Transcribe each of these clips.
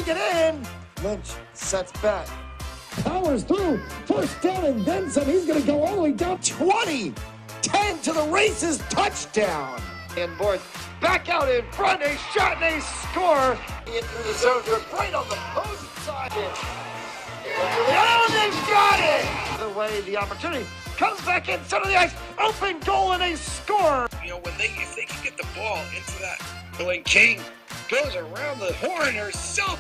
he get in? Lynch sets back. Powers through. First down and then some. He's going to go all the way down 20. 10 to the races. Touchdown. And Boyd back out in front. A shot and a score. Into the zone. They're right on the post side. Oh, they've got it. The way the opportunity comes back in center of the ice. Open goal and a score. You know, if they can get the ball into that, when King goes around the horn herself.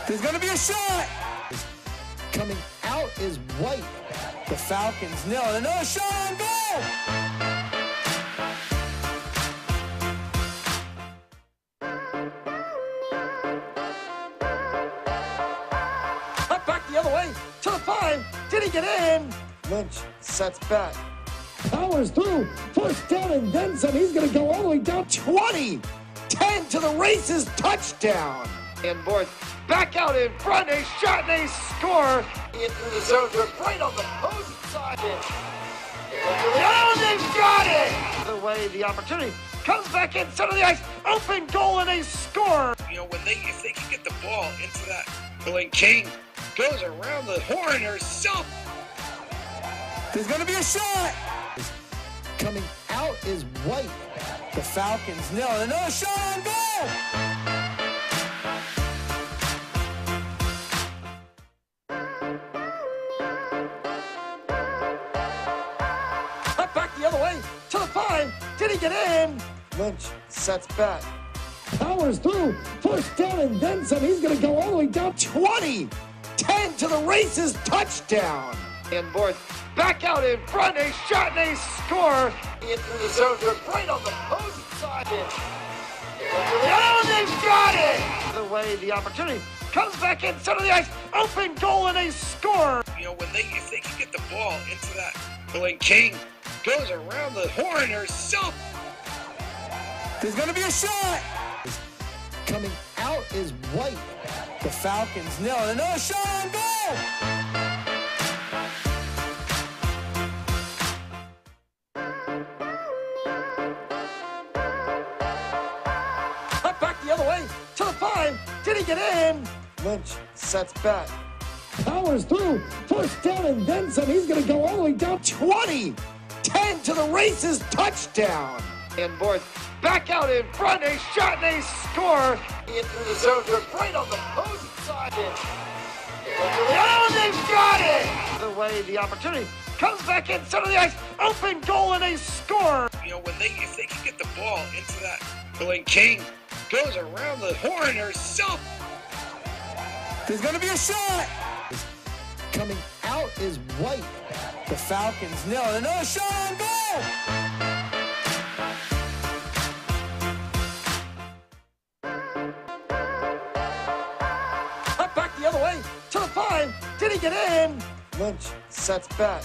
There's going to be a shot. Coming out is White. The Falcons nail it. Another shot on goal. Up back the other way to the 5. Did he get in? Lynch sets back. Powers through. First down and then some. He's going to go all the way down 20. 10 to the races. Touchdown. And Boyd back out in front. A shot and a score. Into the zone. They're right on the post side. Oh, they've got it. The way the opportunity comes back in center of the ice. Open goal and a score. You know, if they can get the ball into that, when King goes around the horn herself. There's going to be a shot. Coming out is White. The Falcons nail it. Another shot on goal. Up back the other way to the 5. Did he get in? Lynch sets back. Powers through. First down and then some. He's going to go all the way down 20. 10 to the races. Touchdown. And Boyd back out in front. A shot and a score. Into the zone. They're right on the post side. Oh, they've got it. The way the opportunity comes back in center of the ice. Open goal and a score. You know, if they can get the ball into that, when King goes around the horn herself. There's going to be a shot. Coming out is White. The Falcons nail it. Another shot on goal. Up back the other way to the 5. Did he get in? Lynch sets back. Powers through. First down and then some. He's going to go all the way down 20. 10 to the races. Touchdown. And Boyd back out in front. A shot and a score. Into the zone. They're right on the post side. Oh, they've got it. The way the opportunity comes back in center of the ice. Open goal and a score. You know, if they can get the ball into that, when King goes around the horn herself. There's going to be a shot. Coming out is White. The Falcons nail it. Another shot on goal. Up back the other way to the 5. Did he get in? Lynch sets back.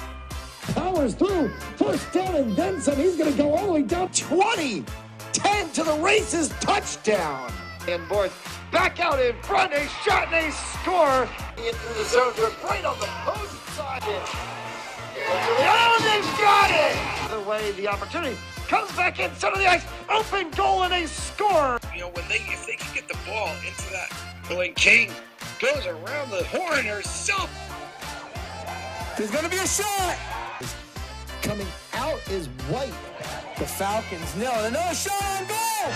Powers through. First down and then some. He's going to go all the way down 20. 10 to the races. Touchdown. And Boyd back out in front. A shot and a score. Into the zone. They're right on the post side. Oh, they've got it. The way the opportunity comes back in center of the ice. Open goal and a score. You know, if they can get the ball into that, when King goes around the horn herself. There's going to be a shot. Coming out is White. The Falcons nail it. Another shot on goal.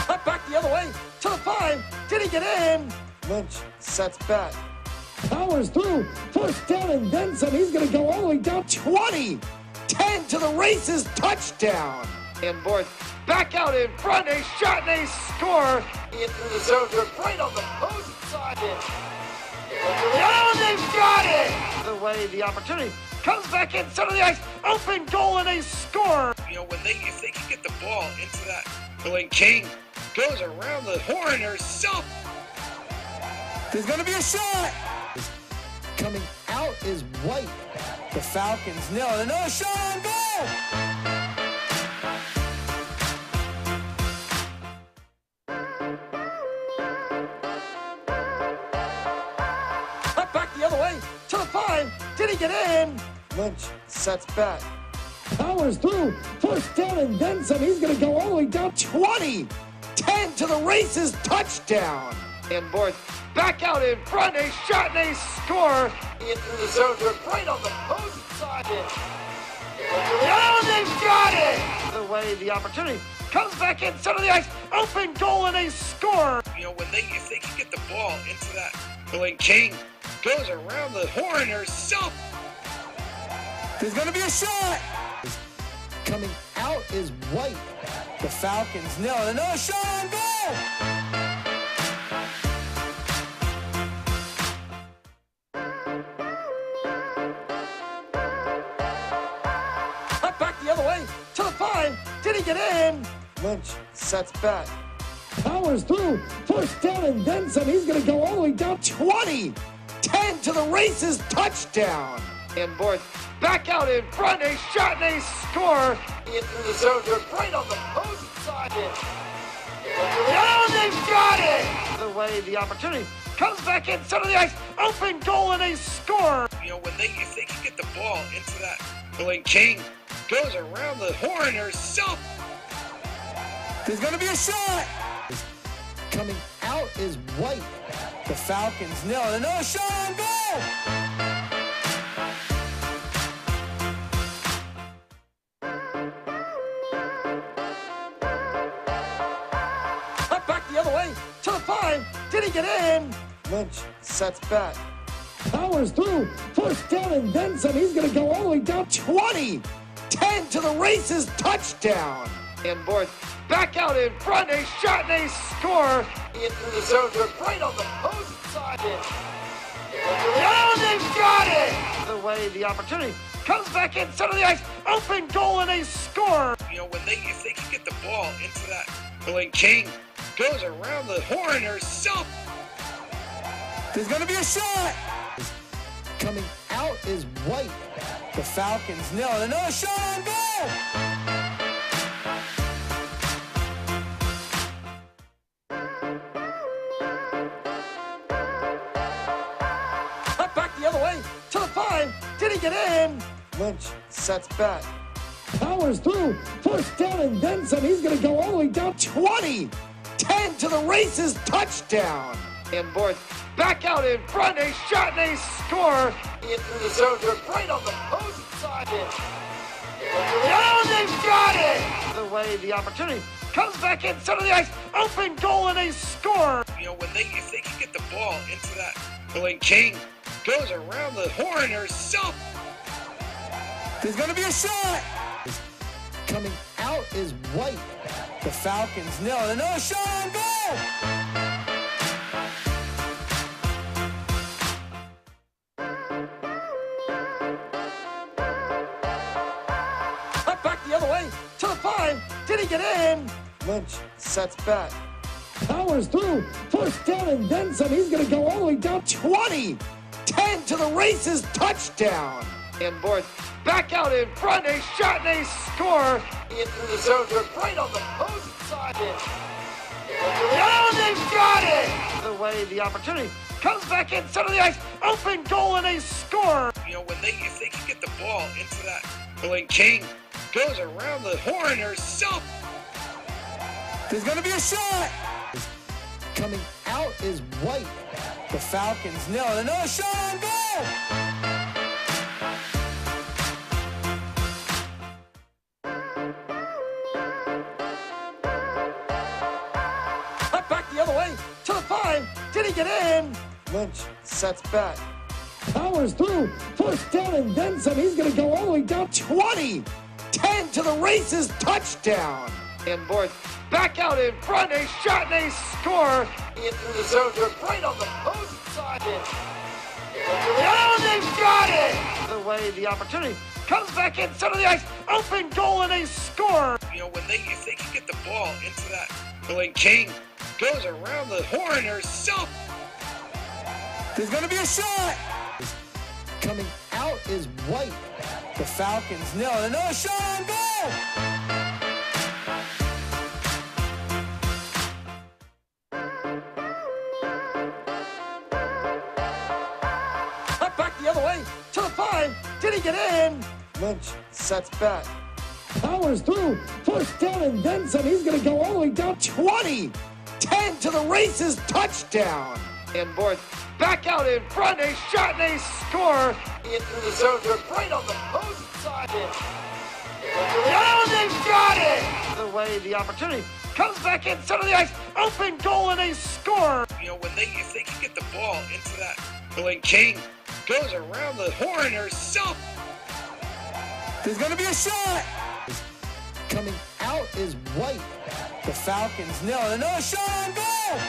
Up back the other way to the 5. Did he get in? Lynch sets back. Powers through. First down and then some. He's going to go all the way down 20. 10 to the races. Touchdown. And Boyd back out in front. A shot and a score. Into the zone. They're right on the post side. Oh, they've got it. The way the opportunity comes back in center of the ice. Open goal and a score. You know, if they can get the ball into that, when King goes around the horn herself. There's going to be a shot. Coming out is White. The Falcons nail it. Another shot on goal. Up back the other way to the 5. Did he get in? Lynch sets back. Powers through. First down and then some. He's going to go all the way down 20. 10 to the races. Touchdown. And board back out in front. A shot and a score. Into the zone. They're right on the post side. Oh, they've got it. The way the opportunity comes back in center of the ice. Open goal and a score. You know, if they can get the ball into that, when King goes around the horn herself. There's going to be a shot. Coming out is White. The Falcons nail it. Another shot on goal. Up back the other way to the 5. Did he get in? Lynch sets back. Powers through. First down and then some. He's going to go all the way down 20. 10 to the races. Touchdown. And board back out in front. A shot and a score. Into the zone. They're right on the post side. Oh, they've got it. The way the opportunity comes back in center of the ice. Open goal and a score. You know, if they can get the ball into that, when King goes around the horn herself. There's going to be a shot. Coming out is White. The Falcons nail it. Another shot on goal. Up back the other way to the 5. Did he get in? Lynch sets back. Powers through. First down and then some. He's going to go all the way down 20. 10 to the races. Touchdown. And board back out in front. A shot and a score. Into the zone. They're right on the post side. Oh, they've got it. The way the opportunity comes back in center of the ice. Open goal and a score. You know, if they can get the ball into that, when King goes around the horn herself. There's going to be a shot. Coming out is White. The Falcons nail it. Another shot on goal. Up back the other way to the 5. Did he get in? Lynch sets back. Powers through. First down and then some. He's going to go all the way down 20. 10 to the races. Touchdown. And board back out in front. A shot and a score. Into the zone. They're right on the post side. Oh, they've got it. The way the opportunity comes back in center of the ice. Open goal and a score. You know, if they can get the ball into that, when King goes around the horn herself. There's going to be a shot. Coming out is White. The Falcons nail it. Another shot on goal. Up back the other way to the 5. Did he get in? Lynch sets back. Powers through. First down and then some. He's going to go all the way down 20. 10 to the races. Touchdown. And board back out in front. A shot and a score. Into the zone. They're right on the post side. Oh, they've got it. The way the opportunity comes back in center of the ice. Open goal and a score. You know, if they can get the ball into that, when King goes around the horn herself. There's going to be a shot. Coming out is White. The Falcons nail it. Another shot on goal. Up back the other way to the 5. Did he get in? Lynch sets back. Powers through. First down and then some. He's going to go all the way down 20. 10 to the races. Touchdown. And board back out in front. A shot and a score. Into the zone. They're right on the post side. Oh, they've got it. The way the opportunity comes back in center of the ice. Open goal and a score. You know, if they can get the ball into that, when King goes around the horn herself. There's going to be a shot. Coming out is White. The Falcons nail it. Another shot on goal. Up back the other way to the 5. Did he get in? Lynch sets back. Powers through. First down and then some. He's going to go all the way down 20. 10 to the races. Touchdown. And board back out in front. A shot and a score. Into the zone. Right on the post side. Oh, they've got it. The way the opportunity comes back in center of the ice. Open goal and a score. You know, if they can get the ball into that, when King goes around the horn herself. There's going to be a shot. Coming out is White. The Falcons nail it. Another shot on goal.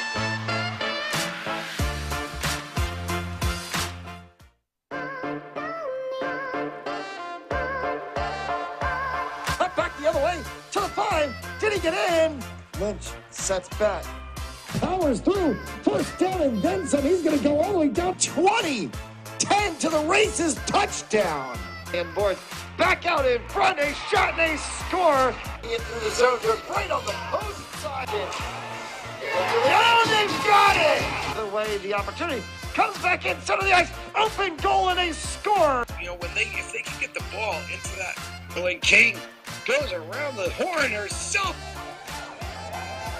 Cut back the other way to the 5. Did he get in? Lynch sets back. Powers through. First down and then some. He's going to go all the way down 20. 10 to the races. Touchdown. And board back out in front. A shot and a score. Into the zone. Right on the post side. Oh, they've got it. The way the opportunity comes back in center of the ice. Open goal and a score. You know, if they can get the ball into that, when King goes around the horn herself.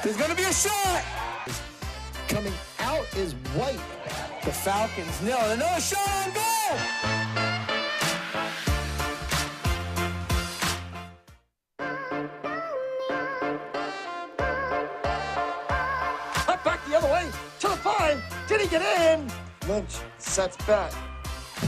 There's going to be a shot. Coming out is White. The Falcons nail it. Another shot on goal. Cut back the other way to the 5. Did he get in? Lynch sets back.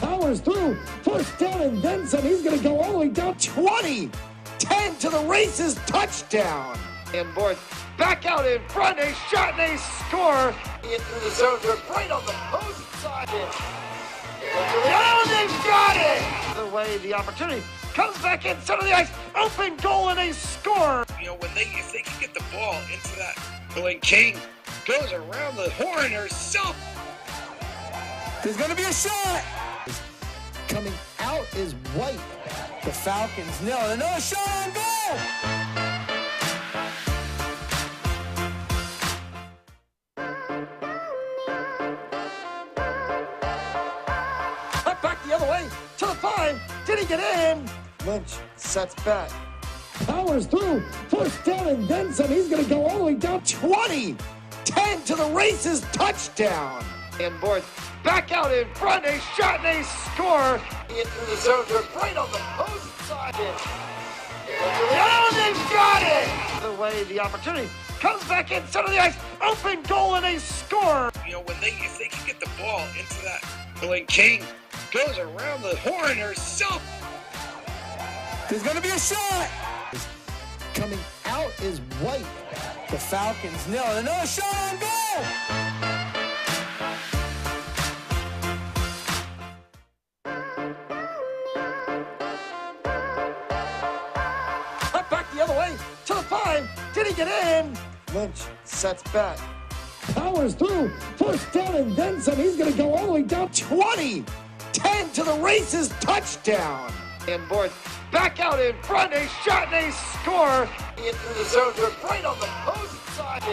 Powers through. First down and then some. He's going to go all the way down 20. 10 to the races. Touchdown. And board back out in front. A shot and a score. Into the zone. Right on the post side. Oh, they've got it. The way the opportunity comes back in center of the ice. Open goal and a score. You know, if they can get the ball into that, when King goes around the horn herself. There's going to be a shot. Coming out is White. The Falcons nail it. Another shot on goal. Cut back the other way to the 5. Did he get in? Lynch sets back. Powers through. First down and then some. He's going to go all the way down 20. 10 to the races. Touchdown. And board back out in front. A shot and a score. Into the zone. Right on the post side. Oh, they've got it. The way the opportunity comes back in center of the ice. Open goal and a score. You know, if they can get the ball into that, when King goes around the horn herself. There's going to be a shot. Coming out is White. The Falcons nail it. Another shot on goal. Cut back the other way to the 5. Did he get in? Lynch sets back. Powers through. First down and then some. He's going to go all the way down 20. 10 to the races. Touchdown. And board back out in front. A shot and a score. Into the zone. Right on the post side.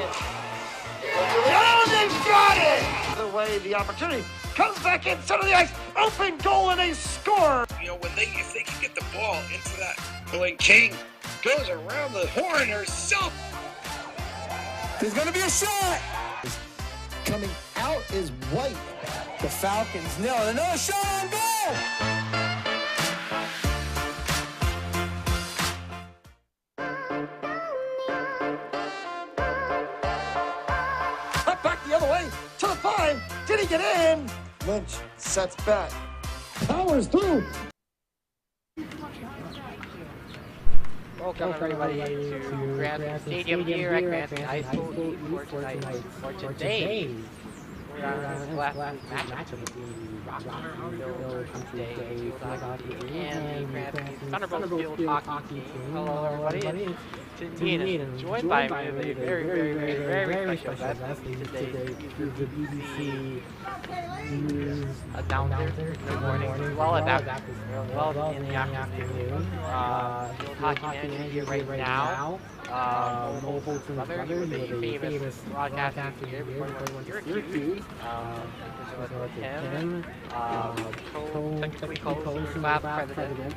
Oh, they've got it. The way the opportunity comes back in center of the ice. Open goal and a score. You know, if they can get the ball into that, when King goes around the horn herself. There's going to be a shot. Coming out is White. The Falcons nail it. Another shot on goal. Cut back the other way to the 5. Did he get in? Lynch sets back. Powers through. Welcome everybody to Cranston Stadium here at Cranston High School for today. We're on the last matchup between Rockville Country Day and the Cranston Thunderbolts Field Hockey Team. Hello everybody. Needham, joined by a very special guest today. He's the BBC News announcer in the morning, well in the afternoon. Hockey manager here right now. Mo Holtzman's brother, the famous broadcaster here before he went to Syracuse. Him, technically co-host, president.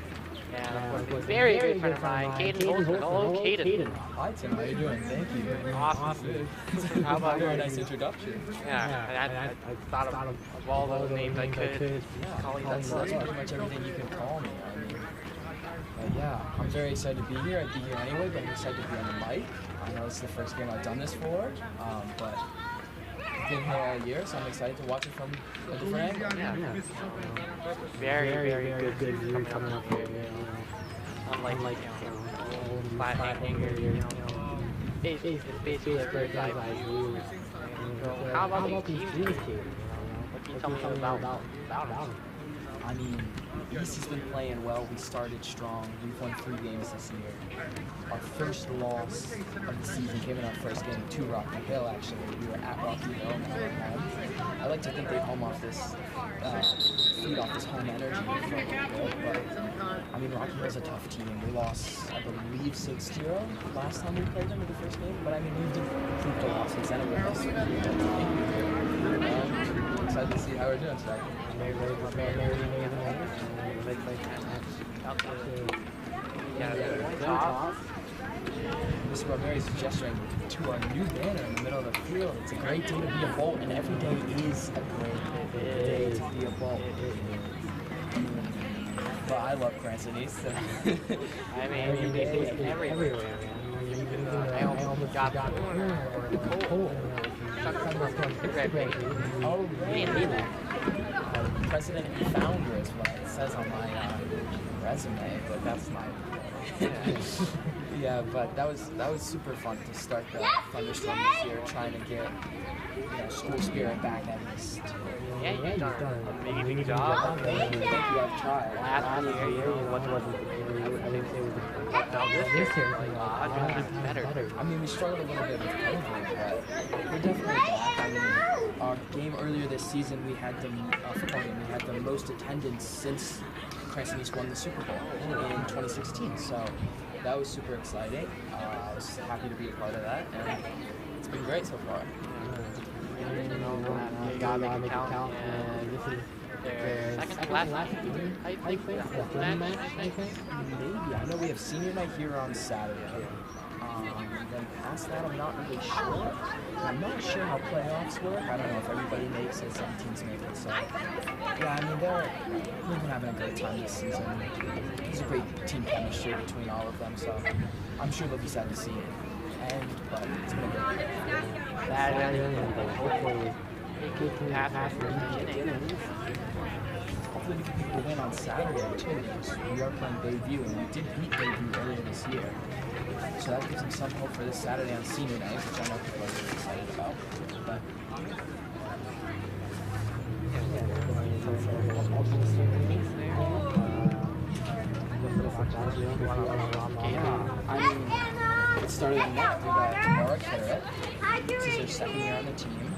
And of course, a very good friend of mine, Caden Holtzman. Hello, Caden. Hi, Tim. How are you doing? Thank you. Awesome. How about your nice introduction? Yeah, I thought of all those names I could. That's pretty much everything you can call me. I mean, yeah, I'm very excited to be here. I'd be here anyway, but I'm excited to be on the mic. I know it's the first game I've done this for, but I've been here a year, so I'm excited to watch it from a different angle. Yeah. Very good view coming up here. Unlike flat hanger, it's basically a bird's eye view. So how about these teams? What can you tell me about them? I mean, EC's been playing well. We started strong. We've won 3 games this year. Our first loss of the season came in our first game to Rocky Hill, actually. We were at Rocky Hill, now at home. I like to think they feed off this home energy from Rocky Hill, but I mean, Rocky Hill's a tough team. We lost, I believe, 6-0 last time we played them in the first game, but I mean, we didn't improve the losses, and it was excited to see how we're doing today. Mr. Barberi is gesturing to our new banner in the middle of the field. It's a great day to be a Bolt, and every day is a great day to be a Bolt. But I love Cranston East. So. I mean, every day is everywhere. I almost got Cole. Oh, really? President and founder is what it says on my resume, but that's my. Yeah, but that was super fun to start the Thunderstorm this year, trying to get school spirit back at East. Yeah, you've done an amazing job. Thank you. I've tried. Last year, what wasn't this year, better. I mean, we struggled a little bit with COVID, but we're definitely back. I mean, our game earlier this season, we had football game, we had the most attendance since Cranston East won the Super Bowl in 2016. So that was super exciting. I was happy to be a part of that, and it's been great so far. You gotta make it count, and this is their second to last I think match. Maybe. I know we have senior night here on Saturday. Then past that, I'm not really sure. I'm not sure how playoffs work. I don't know if everybody makes it, some teams make it. So, yeah, I mean, we've been having a great time this season. There's a great team chemistry between all of them, so I'm sure they'll be sad to see it. But it's been a great Hopefully, we can pass Hopefully we can pick the win on Saturday, too, because we are playing Bayview, and we did beat Bayview earlier this year. So that gives them some hope for this Saturday on senior night, which I know people are really excited about. But I mean, it started in net. We got Tamara Carrot. This is her second year on the team.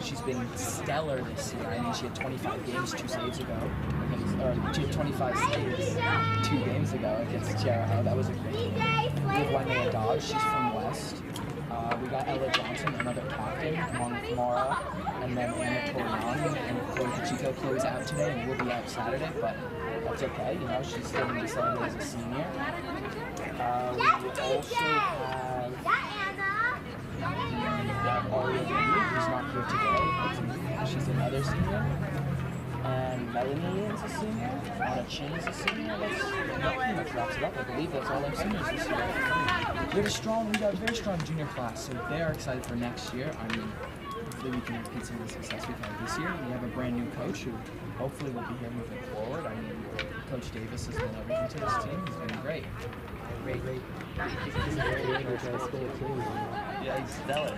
She's been stellar this year. I mean, she had 25 games 2 saves ago. She had 25 saves 2 games ago against Jericho. That was a great game. We have Wynea Dodge. She's from West. We got Ella Johnson, another captain, along with Mara, and then Anna Torian and Chloe Pacheco. Chloe's out today and will be out Saturday, but that's okay. You know, she's still going to be celebrated as a senior. We also have Aria Lee, who's not here today. She's another senior. And Melanie is a senior. Anna Chin is a senior. That pretty much wraps it up. I believe that's all our seniors this year. We got a very strong junior class, so they are excited for next year. I mean, hopefully we can repeat some of the success we've had this year. We have a brand new coach who hopefully will be here moving forward. I mean, Coach Davis has been everything to this team. He's been great. Great. Yeah, he's stellar.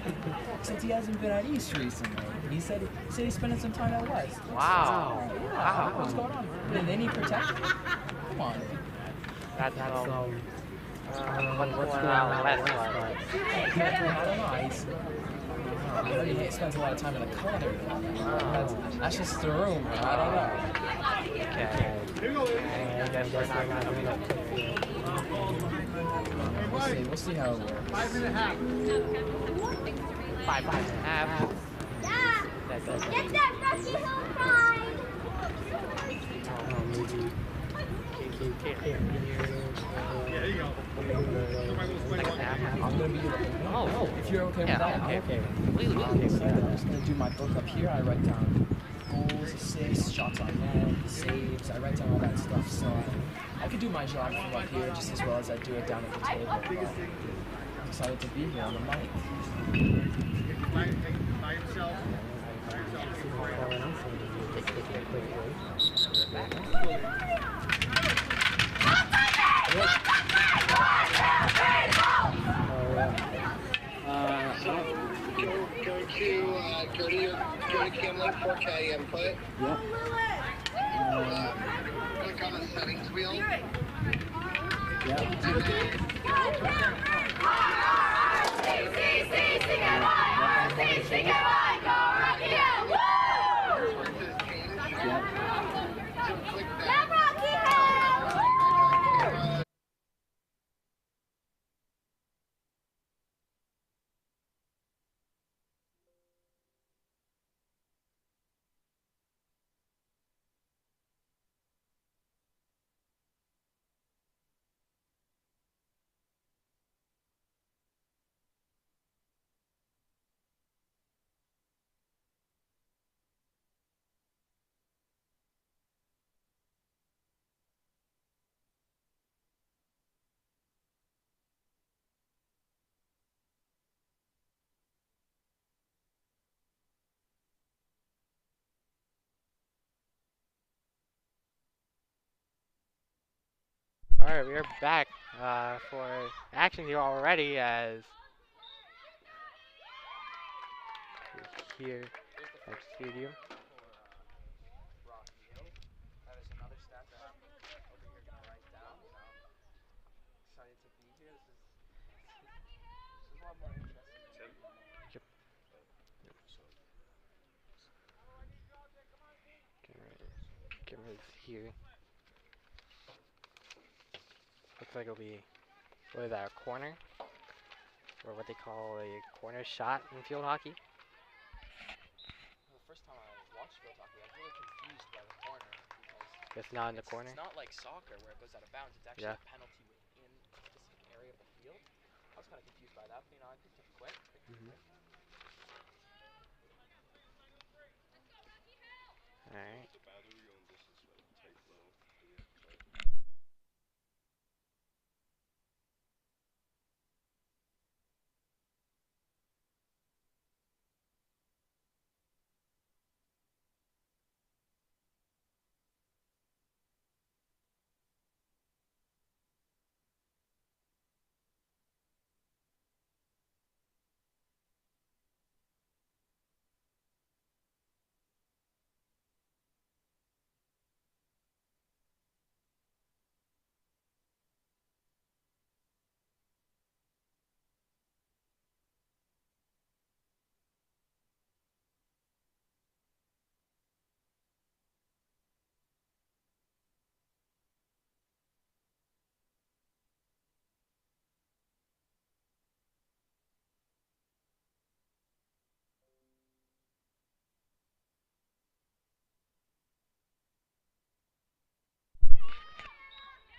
Except he hasn't been at East recently. He said he's spending some time at West. Wow. What's going on? They need protection. Come on. That's What's going on west side? I don't know. He already spends a lot of time in the culinary department. That's just the room. I don't know. Okay. I guess we're not coming up to field. We'll see how it works. 5.5. Get that Rocky Hill Pride! I'm gonna be. Oh, if you're okay with that, okay. I'm okay. Completely okay with So that. I'm just gonna do my book up here. I write down goals, assists, shots on net, saves. I write down all that stuff. So I could do my job from up here just as well as I do it down at the table. But I'm excited to be here on the mic. Go to Camlink 4K input. Yep. Click on the settings wheel. Alright, we are back for action here already as we're here at the stadium. Yep. Camera's here. Looks like it'll be, what is that, a corner? Or what they call a corner shot in field hockey. The first time I watched field hockey, I was really confused by the corner because It's not in the corner. it's not like soccer where it goes out of bounds. It's actually a penalty within a specific area of the field. I was kind of confused by that, but I picked it quick. Alright.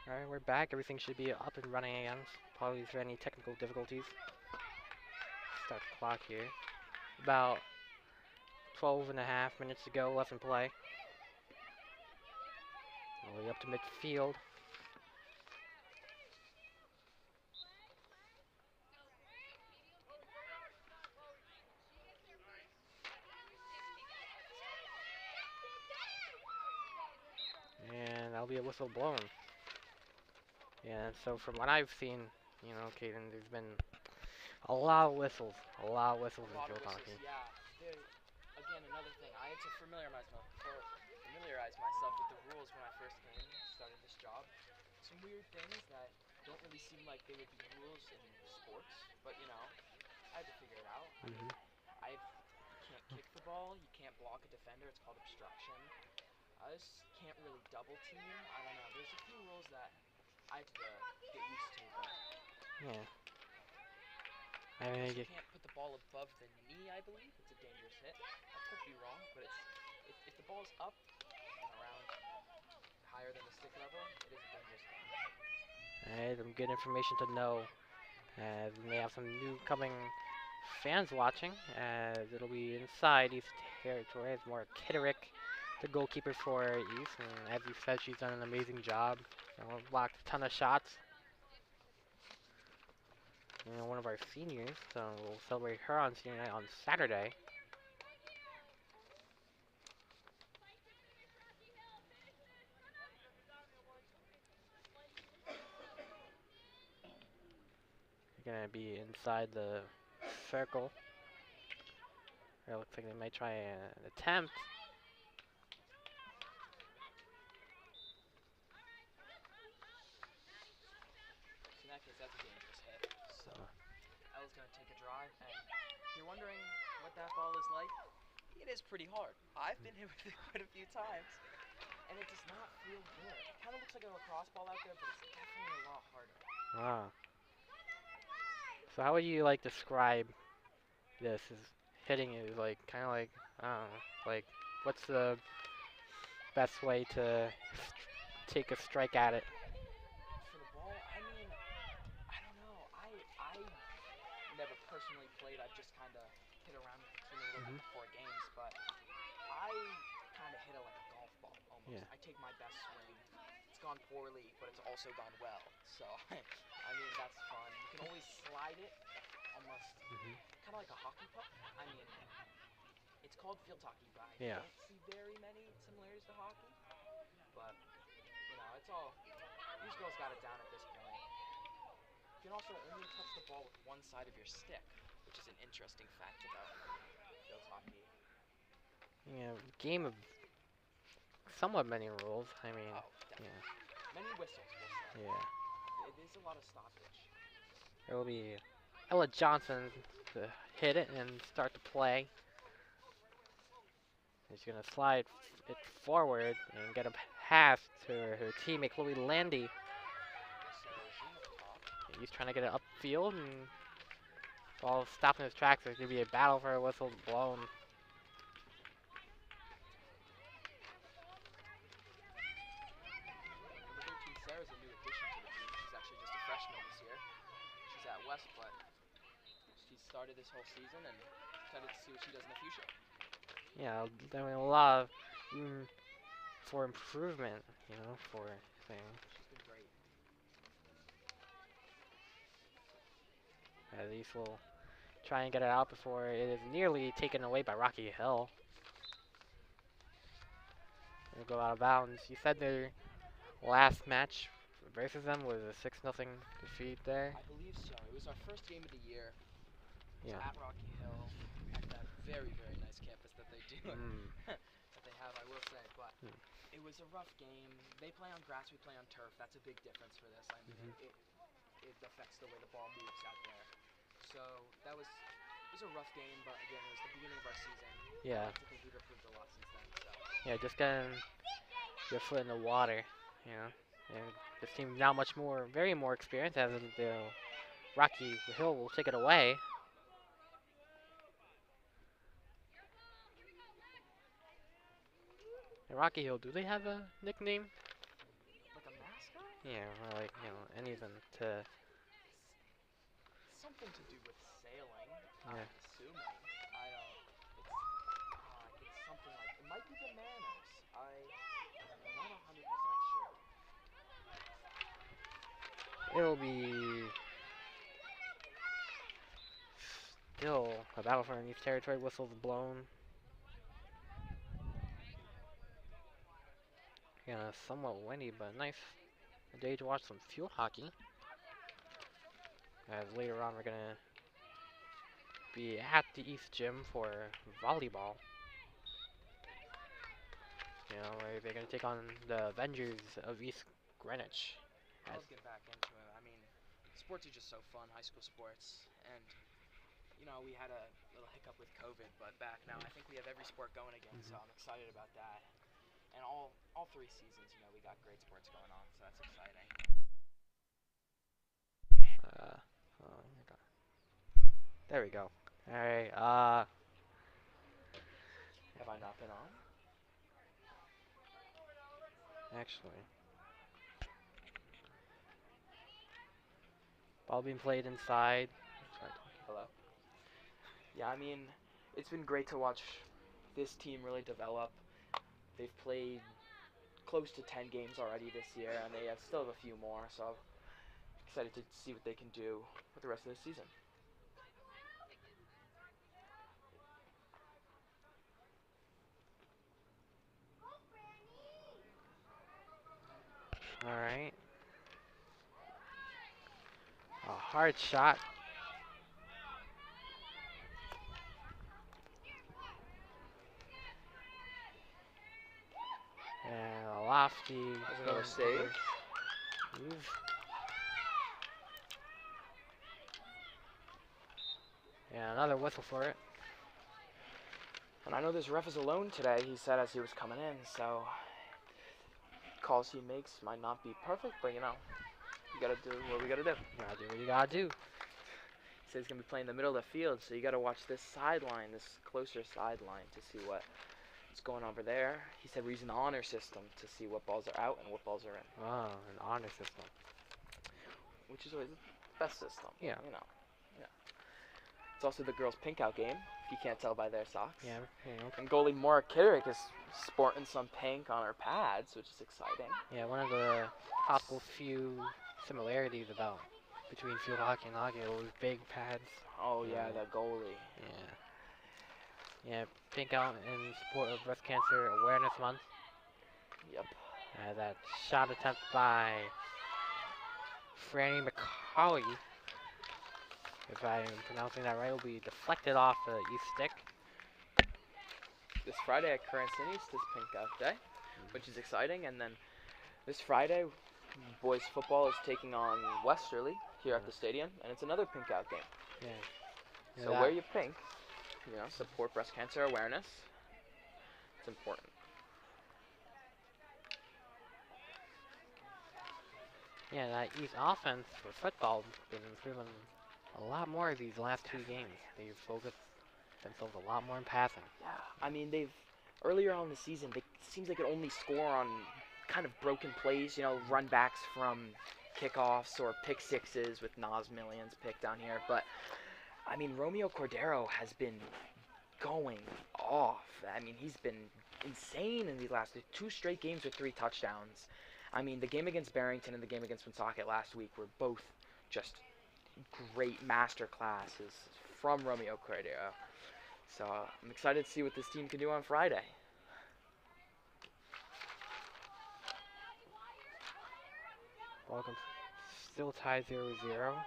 Alright, we're back. Everything should be up and running again. Apologies for any technical difficulties. Start the clock here. About 12.5 minutes to go left in play. All the way up to midfield. And that'll be a whistle blown. And so from what I've seen, you know, Caden, there's been a lot of whistles in field hockey. Yeah. Again, another thing, I had to familiarize myself with the rules when I first started this job. Some weird things that don't really seem like they would be rules in sports, but you know, I had to figure it out. You can't kick the ball, you can't block a defender, it's called obstruction. I just can't really double team. I don't know. There's a few rules that I had to get used to, but Yeah. I mean, you can't put the ball above the knee, I believe. It's a dangerous hit. I could be wrong, but if the ball's up and around higher than the stick level, it is a dangerous hit. alright, some good information to know. As we may have some new coming fans watching, as it'll be inside East territory. It's more Kitterick, the goalkeeper for East, and as you said, she's done an amazing job. You know, blocked a ton of shots. You know, one of our seniors, so we'll celebrate her on senior night on Saturday. They're gonna be inside the circle. It looks like they might try an attempt. In that case, that's a dangerous hit. So Ella's going to take a drive, and if you're wondering what that ball is like, it is pretty hard. I've been hit with it quite a few times, and it does not feel good. It kind of looks like a lacrosse ball out there, but it's definitely a lot harder. Ah. So how would you like describe this? Is hitting is like kind of like I don't know, like what's the best way to take a strike at it? For the ball, I mean, I don't know. I never personally played. I've just kind of hit around with the team a little bit before games, but I kind of hit it like a golf ball almost. Yeah. I take my best swing. It's gone poorly, but it's also gone well. So I mean, that's fun. You can always slide it, almost kind of like a hockey puck. I mean, it's called field hockey, but I don't see very many similarities to hockey. But you know, it's all these girls got it down at this point. You can also only touch the ball with one side of your stick, which is an interesting fact about field hockey. Yeah, game of somewhat many rules. I mean, Many whistles, we'll say. yeah. It is a lot of stoppage. There will be Ella Johnson to hit it and start to play. She's gonna slide it forward and get a pass to her teammate Chloe Landy. He's trying to get it upfield and ball stopping his tracks. There's gonna be a battle for a whistle blown. Number 13, Sarah's a new addition to the team. She's actually just a freshman this year. She's at West, but she started this whole season and excited to see what she does in the future. Yeah, I mean, a lot of for improvement, you know, for things. She's been great. At least we'll try and get it out before it is nearly taken away by Rocky Hill. It'll go out of bounds. You said their last match versus them was a 6-0 defeat there. I believe so. It was our first game of the year. Yeah. At Rocky Hill, at that very, very nice campus that they do, that they have, I will say. But it was a rough game. They play on grass, we play on turf. That's a big difference for this. I mean, it affects the way the ball moves out there. So it was a rough game, but again, it was the beginning of our season. Yeah. I like to think we've improved a lot since then. So. Yeah, just getting your foot in the water, you know. And this team now very more experienced, as the Rocky Hill will take it away. And Rocky Hill, do they have a nickname? Like a mascot? Yeah, or like, you know, anything to... Something to do with sailing, Yeah. I'm assuming. I don't... It's something like... It might be the Manners. I'm not 100% sure. It'll be... still a battle for East Territory. Whistles blown. Yeah, somewhat windy, but nice day to watch some field hockey. As later on we're gonna be at the East Gym for volleyball. You know, where they're gonna take on the Avengers of East Greenwich. Let's get back into it. I mean, sports are just so fun, high school sports, and you know, we had a little hiccup with COVID, but back now I think we have every sport going again, so I'm excited about that. And all 3 seasons, you know, we got great sports going on, so that's exciting. Oh my God. There we go. All right. Have I not been on? Actually, ball being played inside. Hello? Yeah, I mean, it's been great to watch this team really develop. They've played close to 10 games already this year, and they still have a few more, so I'm excited to see what they can do with the rest of the season. All right. A hard shot. And a lofty. There's another save. Move. And another whistle for it. And I know this ref is alone today, he said as he was coming in, so calls he makes might not be perfect, but you know, you gotta do what we gotta do. You gotta do what you gotta do. He said he's gonna be playing the middle of the field, so you gotta watch this sideline, this closer sideline, to see what's going over there. He said we're using the honor system to see what balls are out and what balls are in. Oh, an honor system. Which is always the best system. Yeah. You know. Yeah. It's also the girls' pink out game, if you can't tell by their socks. Yeah. And goalie Maura Kitterick is sporting some pink on her pads, which is exciting. Yeah, one of the possible few similarities between field hockey and hockey, those big pads. Oh yeah, the goalie. Yeah, pink out in support of Breast Cancer Awareness Month. Yep. That shot attempt by Franny McCauley, if I'm pronouncing that right, will be deflected off the east stick. This Friday at Current City is pink out day, which is exciting. And then this Friday, boys football is taking on Westerly here at the stadium, and it's another pink out game. Yeah. So wear your pink, you know, support breast cancer awareness. It's important. Yeah, that East offense for football has been improving a lot more of these last 2 games. They've focused themselves a lot more in passing. Yeah, I mean, earlier on in the season, it seems they could only score on kind of broken plays, you know, run backs from kickoffs or pick sixes with Nas Millions picked down here. But, I mean, Romeo Cordero has been going off. I mean, he's been insane in these last 2 straight games with 3 touchdowns. I mean, the game against Barrington and the game against Woonsocket last week were both just great master classes from Romeo Cordero. So I'm excited to see what this team can do on Friday. Welcome. Still tied 0-0.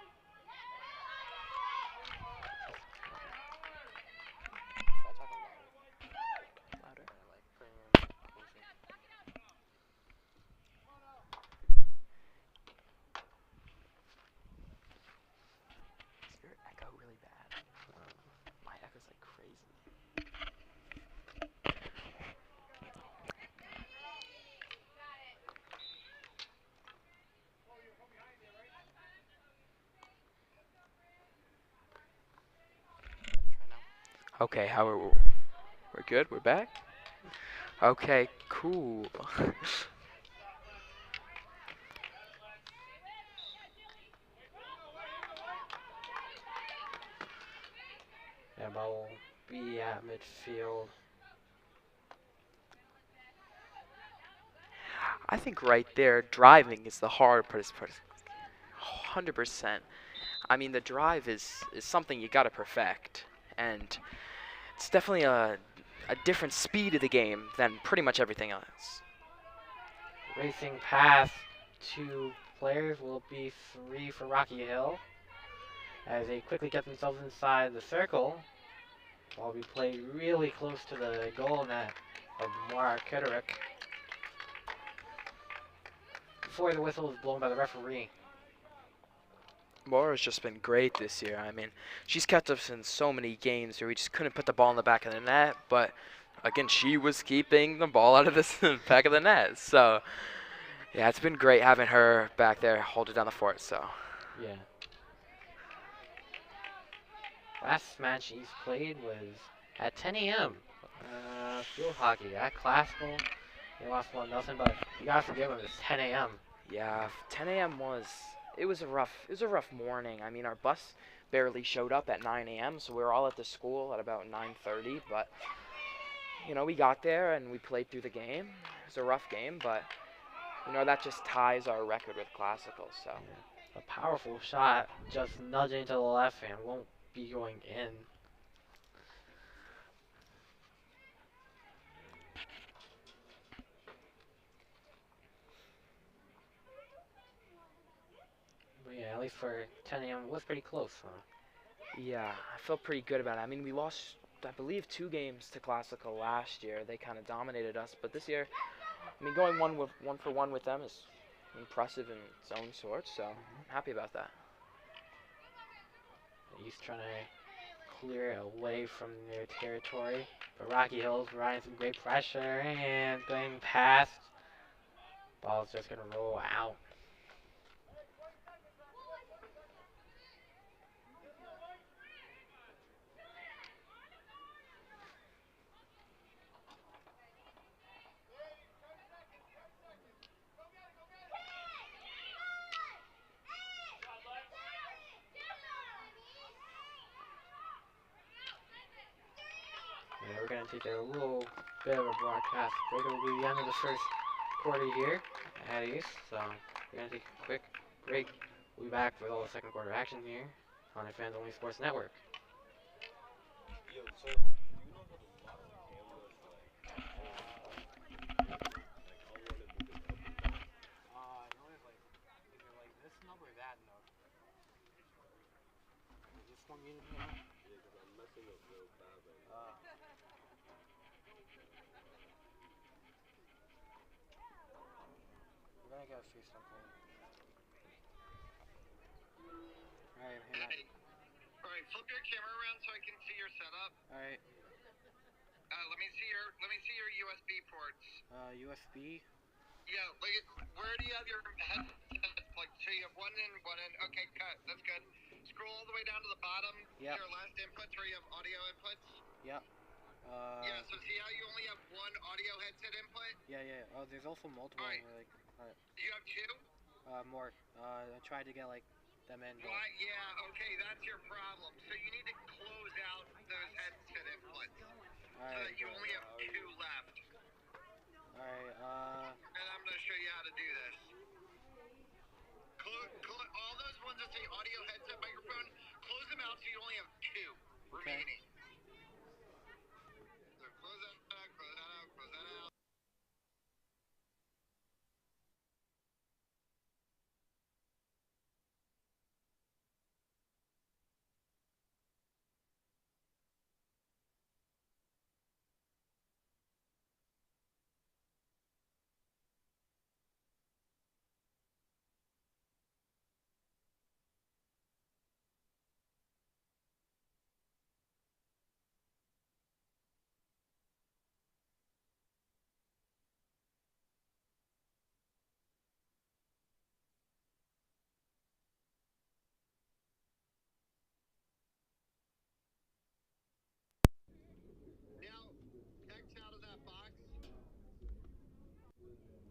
Okay, we're good? We're back? Okay, cool. Yeah, ball will be at midfield. I think right there, driving is the hard part. 100%. I mean, the drive is something you got to perfect. And it's definitely a different speed of the game than pretty much everything else. Racing past 2 players will be 3 for Rocky Hill. As they quickly get themselves inside the circle. Ball will be played really close to the goal net of Maura Kitterick. Before the whistle is blown by the referee. Laura's just been great this year. I mean, she's kept us in so many games where we just couldn't put the ball in the back of the net, but again, she was keeping the ball out of the back of the net. So, yeah, it's been great having her back there holding down the fort. So, Yeah. Last match East played was at 10 a.m. Field hockey at Classical. They lost 1-0, but you gotta forgive them. It's 10 a.m. yeah, 10 a.m. was a rough morning. I mean, our bus barely showed up at 9 a.m., so we were all at the school at about 9:30. But you know, we got there and we played through the game. It was a rough game, but you know that just ties our record with Classical. So. A powerful shot, just nudging to the left and won't be going in. But yeah, at least for 10 a.m. it was pretty close, huh? Yeah, I felt pretty good about it. I mean, we lost, I believe, 2 games to Classical last year. They kind of dominated us, but this year, I mean, going one for one with them is impressive in its own sort. So I'm happy about that. He's trying to clear it away from their territory, but Rocky Hills providing some great pressure and going past. Ball's just gonna roll out. Yeah, we're going to take a little bit of a broadcast break. It'll be the end of the first quarter here at East. So we're going to take a quick break. We'll be back with all the second quarter action here on the Fans Only Sports Network. We're gonna go see something. Alright, Hey, alright, flip your camera around so I can see your setup. Alright, Let me see your USB ports. USB. Yeah, like where do you have your headset? Like, so you have one in. Okay, cut. That's good. Scroll all the way down to the bottom. Yep. Your last inputs where you have audio inputs. Yep. Yeah. So see how you only have one audio headset input? Yeah. Oh, there's also multiple. Alright. You have 2? More. I tried to get like them in. Why? Yeah. Okay, that's your problem. So you need to close out those headset inputs so that you only have 2 left. Alright. And I'm gonna show you how to do this. All those ones that say audio headset microphone, close them out so you only have 2 remaining. So close that out, close that out, close that out. Now, X out of that box.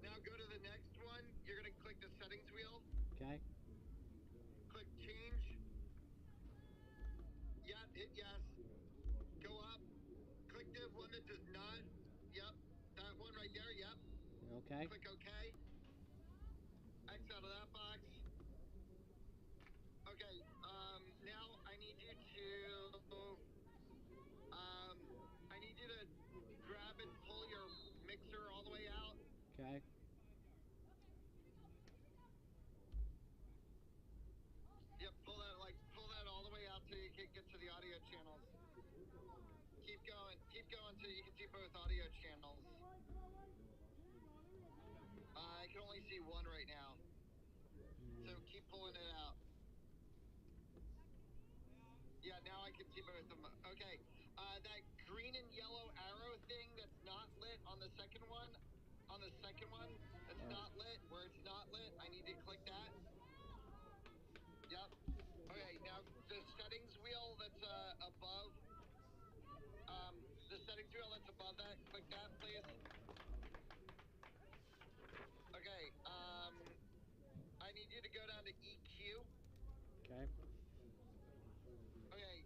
Now go to the next one. You're going to click the settings wheel. Okay. Click change. Yeah, hit yes. Go up. Click the one that does not. Yep. That one right there. Yep. Okay. Click OK. X out of that box. Okay. Now I need you to grab and pull your mixer all the way out. Okay. Yep, pull that all the way out so you can get to the audio channels. Keep going so you can see both audio channels. I can only see one right now. So keep pulling it out. can see both of them. Okay. That green and yellow arrow thing that's not lit on the second one, that's not lit, where it's not lit, I need to click that. Yep. Okay, now the settings wheel that's above, that, click that, please. Okay, I need you to go down to EQ. Okay. Okay,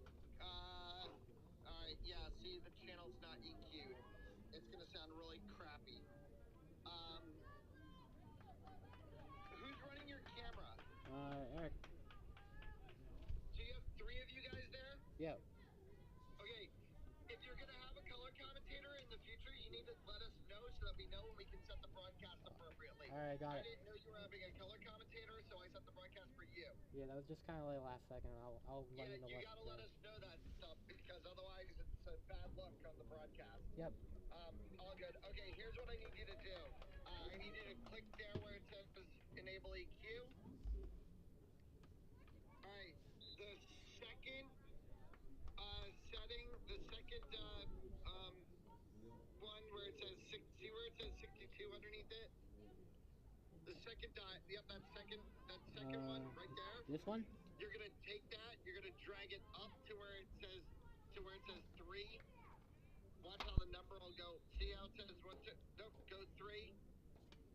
alright, yeah, see, the channel's not EQ'd. It's gonna sound really crappy. Who's running your camera? Eric. So you have 3 of you guys there? Yep. Okay, if you're gonna have a color commentator in the future, you need to let us know so that we know when we can set the broadcast appropriately. All right, got I it. didn't know you were having a color commentator, so I set the broadcast for you. Yeah, that was just kind of like last second. I'll let you know You what. gotta let us know that stuff because otherwise it's a bad look on the broadcast. Yep. All good. Okay, here's what I need you to do. I need you to click there where it says enable EQ. All right, the second setting, the second one where it says see where it says 62 underneath it. The second dot. Yep, that second one right there. This one? You're gonna take that. You're gonna drag it up to where it says 3. Watch how the number will go. See how it says nope, go 3.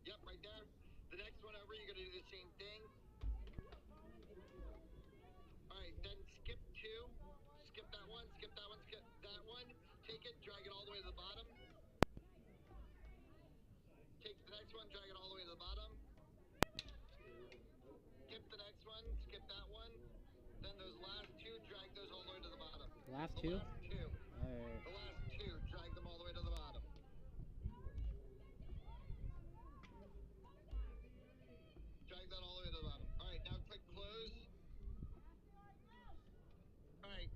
Yep, right there. The next one over, you're gonna do the same thing. All right, then skip 2. Skip that one. Skip that one. Skip that one. Take it, drag it all the way to the bottom. Take the next one, drag it all the way to the bottom. Skip the next one. Skip that one. Then those last 2, drag those all the way to the bottom. Last 2? Last 2. Alright. The last 2, drag them all the way to the bottom. Drag that all the way to the bottom. Alright, now click close. Alright,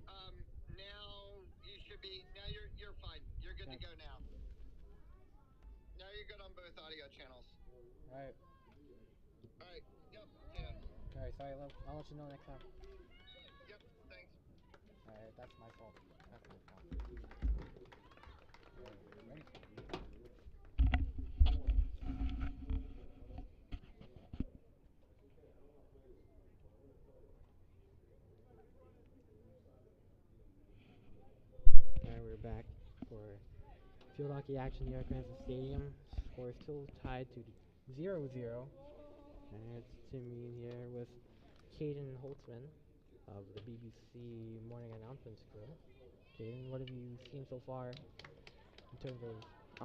now you should be, now you're fine. You're good to go now. Now you're good on both audio channels. Alright. Alright, yep, yeah. Alright, sorry, I'll let you know next time. Yep, thanks. Alright, that's my fault. That's my fault. Alright, ready? Alright, we're back for field hockey action here at Kansas Stadium. Score is still tied to 0-0. And it's Tim Mean here with Caden Holtzman of the BBC Morning Announcements crew. Caden, what have you seen so far in terms of...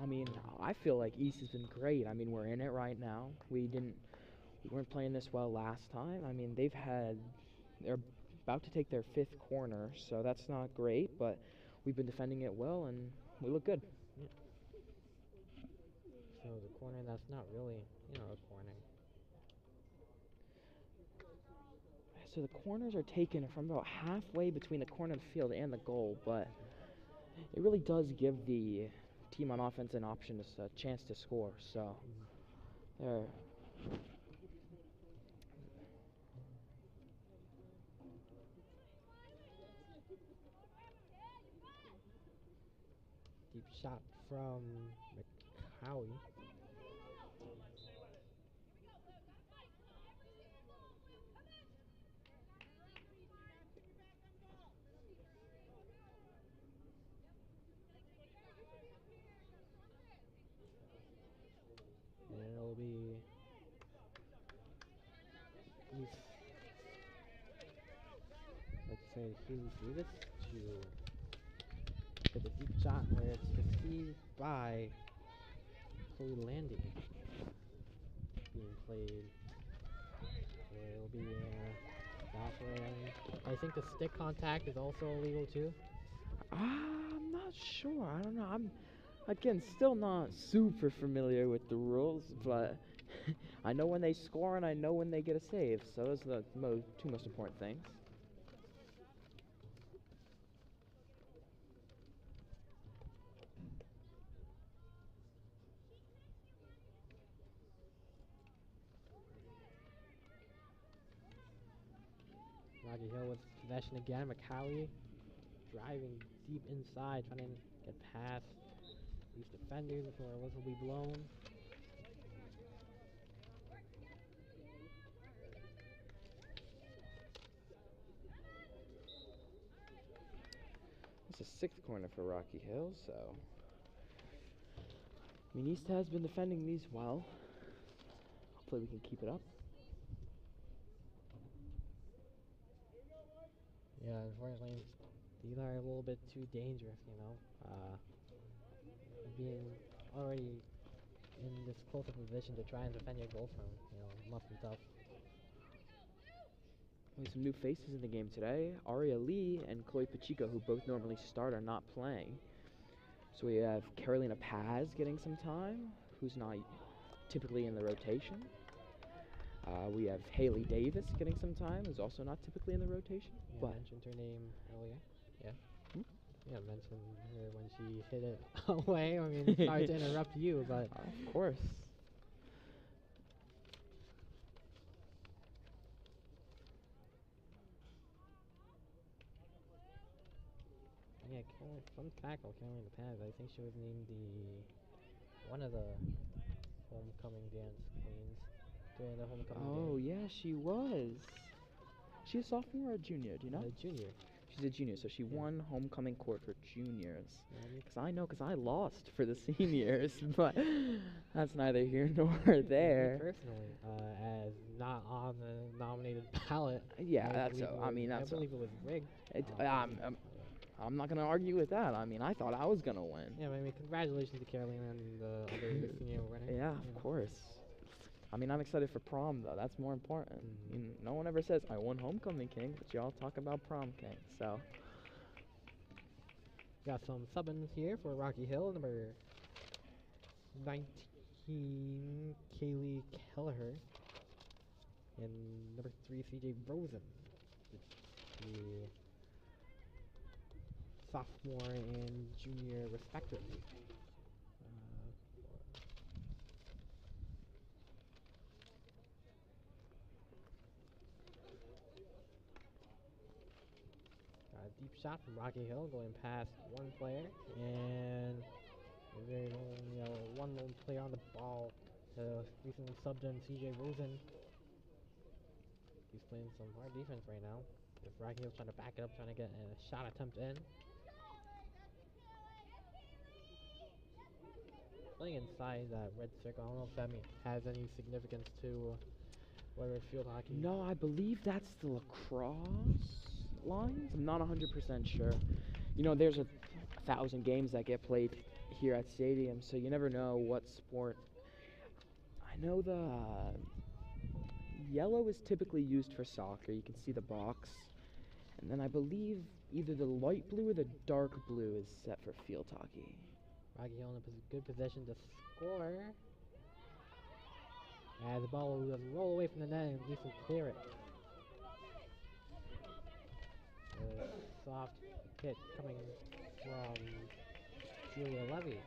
I mean, I feel like East has been great. I mean, we're in it right now. We weren't playing this well last time. I mean, they're about to take their 5th corner, so that's not great, but we've been defending it well, and we look good. Yeah. So the corner that's not really, a corner. So the corners are taken from about halfway between the corner of the field and the goal, but it really does give the team on offense an option, a chance to score. So they're Deep shot from McCowie. And it'll be East. Let's say Hughes Davis to the deep shot where it's received by Chloe Landy. Being played. So it'll be back in. I think the stick contact is also illegal too. I'm not sure. I don't know. I'm again still not super familiar with the rules, but I know when they score and I know when they get a save. So those are the 2 most important things. Rocky Hill with possession again. McCowie driving deep inside, trying to get past these defenders before a whistle will be blown. It's a 6th corner for Rocky Hill, so I mean, East has been defending these well. Hopefully we can keep it up. Yeah, unfortunately, these are a little bit too dangerous, you know. Being already in this close a position to try and defend your goal from, you know, must be tough. We have some new faces in the game today. Aria Lee and Chloe Pacheco, who both normally start, are not playing. So we have Carolina Paz getting some time, who's not typically in the rotation. We have Haley Davis getting some time, who's also not typically in the rotation. Yeah, But I mentioned her name earlier. Yeah. Yeah, I mentioned her when she hit it away. I mean, sorry to interrupt you, but of course. yeah, fun fact about Carolina Paz, I think she was named one of the homecoming dance queens during the homecoming Oh, game. yeah, she was. She a sophomore or a junior, do you know? A junior. She's a junior, so she won homecoming court for juniors. Yeah, Because I lost for the seniors, but that's neither here nor there. Me personally, as not on the nominated ballot. Yeah, I that's believe so. it I was- mean, I that's. believe it was rigged. I'm not gonna argue with that. I mean, I thought I was gonna win. Yeah, but I mean, congratulations to Carolina and the other senior winner. Yeah, of course. I mean, I'm excited for prom though. That's more important. Mhm. I mean, no one ever says I won homecoming king, but y'all talk about prom king. So Got some sub-ins here for Rocky Hill, number 19, Kaylee Kelleher, and number 3, CJ Rosen, the sophomore and junior respectively. Got a deep shot from Rocky Hill going past one player, and there's only one lone player on the ball. Recently subbed in CJ Rosen. He's playing some hard defense right now. If Rocky Hill's trying to back it up, trying to get a shot attempt in. Playing inside that red circle. I don't know if that has any significance to whether it's field hockey. no, I believe that's the lacrosse lines. I'm not 100% sure. You know, there's 1,000 games that get played here at stadium, so you never know what sport. I know the yellow is typically used for soccer. You can see the box. And then I believe either the light blue or the dark blue is set for field hockey. Rocky Hill in a good position to score. As the ball will roll away from the net and at least will clear it. A soft hit coming from Julia Levy.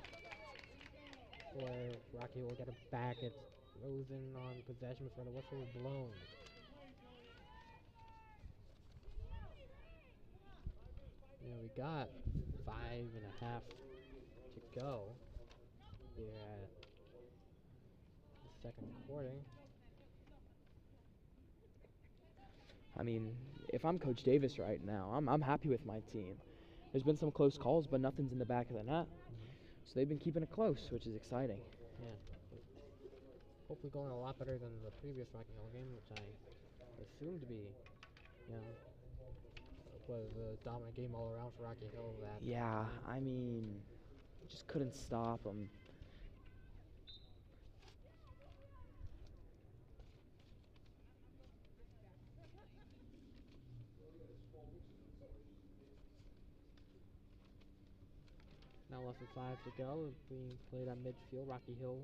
Where Rocky will get it back. It's Rosen on possession before the whistle is blown. We got 5.5 to go here at the second quarter. I mean, if I'm Coach Davis right now, I'm happy with my team. There's been some close calls, but nothing's in the back of the net. So they've been keeping it close, which is exciting. Yeah. Hopefully going a lot better than the previous Rocky Hill game, which I assumed to be, was a dominant game all around for Rocky Hill. Yeah, I mean, just couldn't stop them. Now less than 5 to go. Being played on midfield. Rocky Hill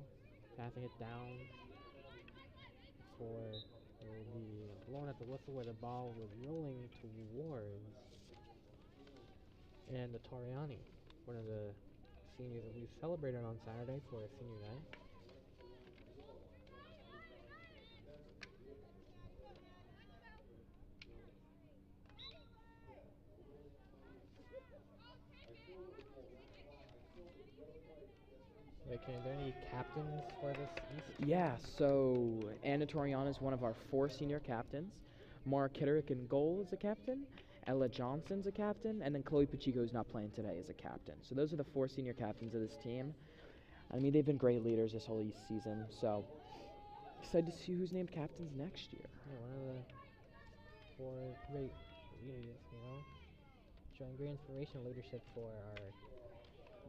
passing it down for it will be blown at the whistle where the ball was rolling towards and the Toriani, one of the seniors that we celebrated on Saturday for senior night. Okay, are there any captains for this East? Yeah, so Anna Toriana is one of our 4 senior captains. Mara Kitterick in goal is a captain. Ella Johnson's a captain. And then Chloe Pacheco, who's not playing today, is a captain. So those are the 4 senior captains of this team. I mean, they've been great leaders this whole East season. So excited to see who's named captains next year. Yeah, one of the 4 great leaders, you know, showing great inspirational leadership for our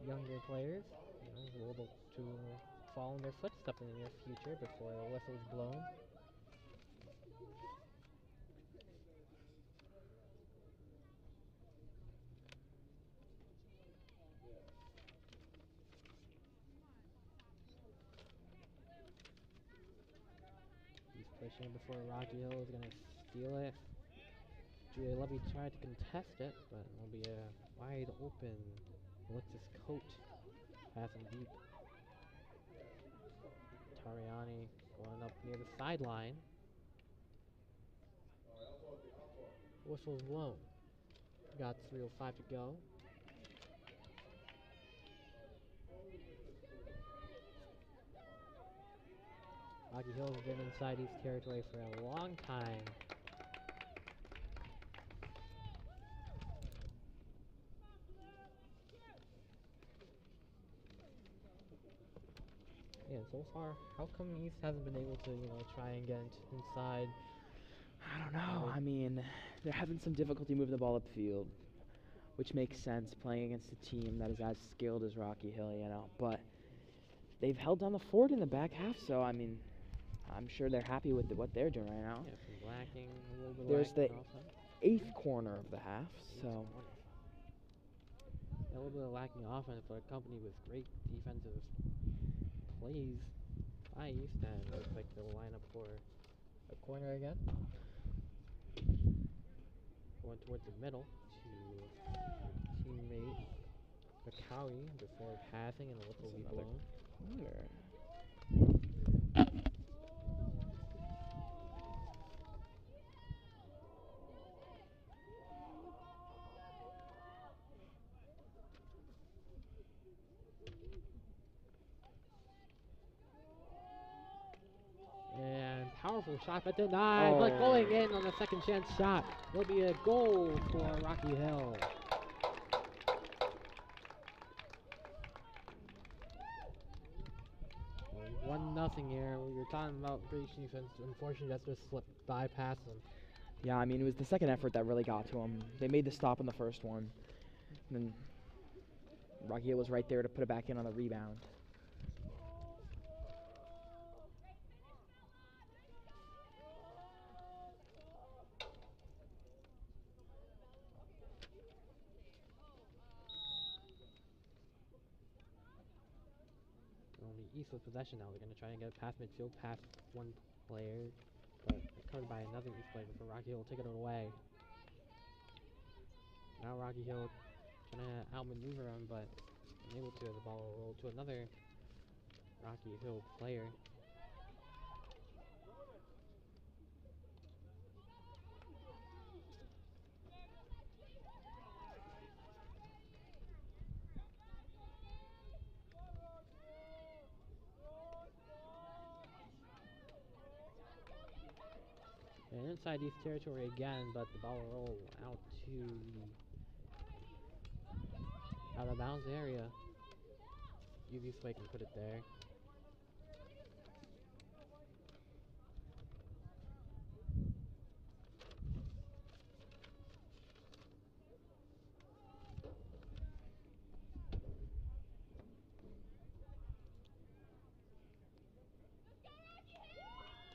younger players, you know, who will able to follow in their footsteps in the near future before the whistle is blown. He's pushing before Rocky Hill is going to steal it. Julia Levy tried to contest it, but it'll be a wide open Alexis Coat passing deep. Tariani going up near the sideline. Whistle's blown. Got 3:05 to go. Rocky Hill's been inside East territory for a long time. Yeah, so far, how come East hasn't been able to, you know, try and get inside? I don't know. I mean, they're having some difficulty moving the ball upfield, which makes sense playing against a team that is as skilled as Rocky Hill, you know. But they've held down the fort in the back half, so I mean, I'm sure they're happy with what they're doing right now. Yeah, some lacking, a little bit There's the lacking offense. 8th corner of the half, so A little bit of lacking offense, but accompanied with great defensive plays by East, and looks like they'll line up for a corner again. Going towards the middle to teammate McCowie before passing, and the whistle will be another blown. corner. And powerful shot, but denied. But going in on the second chance shot will be a goal for Rocky Hill. So 1-0 here. You're talking about great defense. Unfortunately, that's just slipped bypass them. Yeah, I mean, it was the second effort that really got to them. They made the stop in the first one. And then Rocky Hill was right there to put it back in on the rebound. Only East with possession now. They're going to try and get past midfield, past one player, but covered by another East player before Rocky Hill will take it away. Now Rocky Hill trying to outmaneuver him, but unable to. The ball will roll to another Rocky Hill player. And inside East territory again, but the ball will roll out to the out of bounds area. UV Sway can put it there.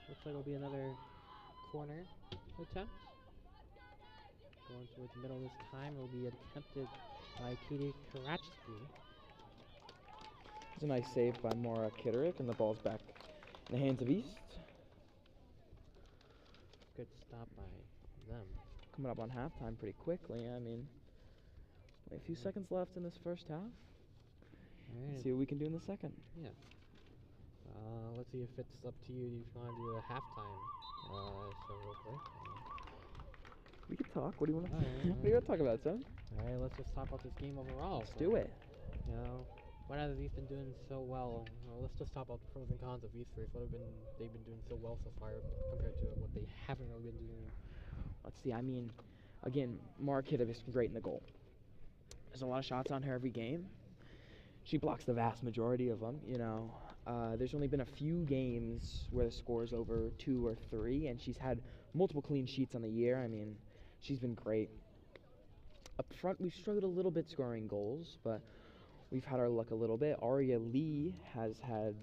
Looks like it'll be another corner attempt. Going towards the middle this time. It'll be attempted by Katie Karachsky. It's a nice save by Mara Kitterick, and the ball's back in the hands of East. Good stop by them. Coming up on halftime pretty quickly. I mean, only a few seconds left in this first half. Alright. See what we can do in the second. Yeah. Let's see if it's up to you if you want to do a halftime. So real quick. We can talk. What do you want to? Alright, What do you want to talk about, son? Alright, let's just talk about this game overall. Let's do it. You know, what has East been doing so well? Well, let's just talk about the pros and cons of East first. What have they've been doing so well so far compared to what they haven't really been doing? Let's see. I mean, again, Markitovic's great in the goal. There's a lot of shots on her every game. She blocks the vast majority of them, you know. There's only been a few games where the score's over 2 or 3, and she's had multiple clean sheets on the year. I mean, she's been great. Up front, we've struggled a little bit scoring goals, but we've had our luck a little bit. Aria Lee has had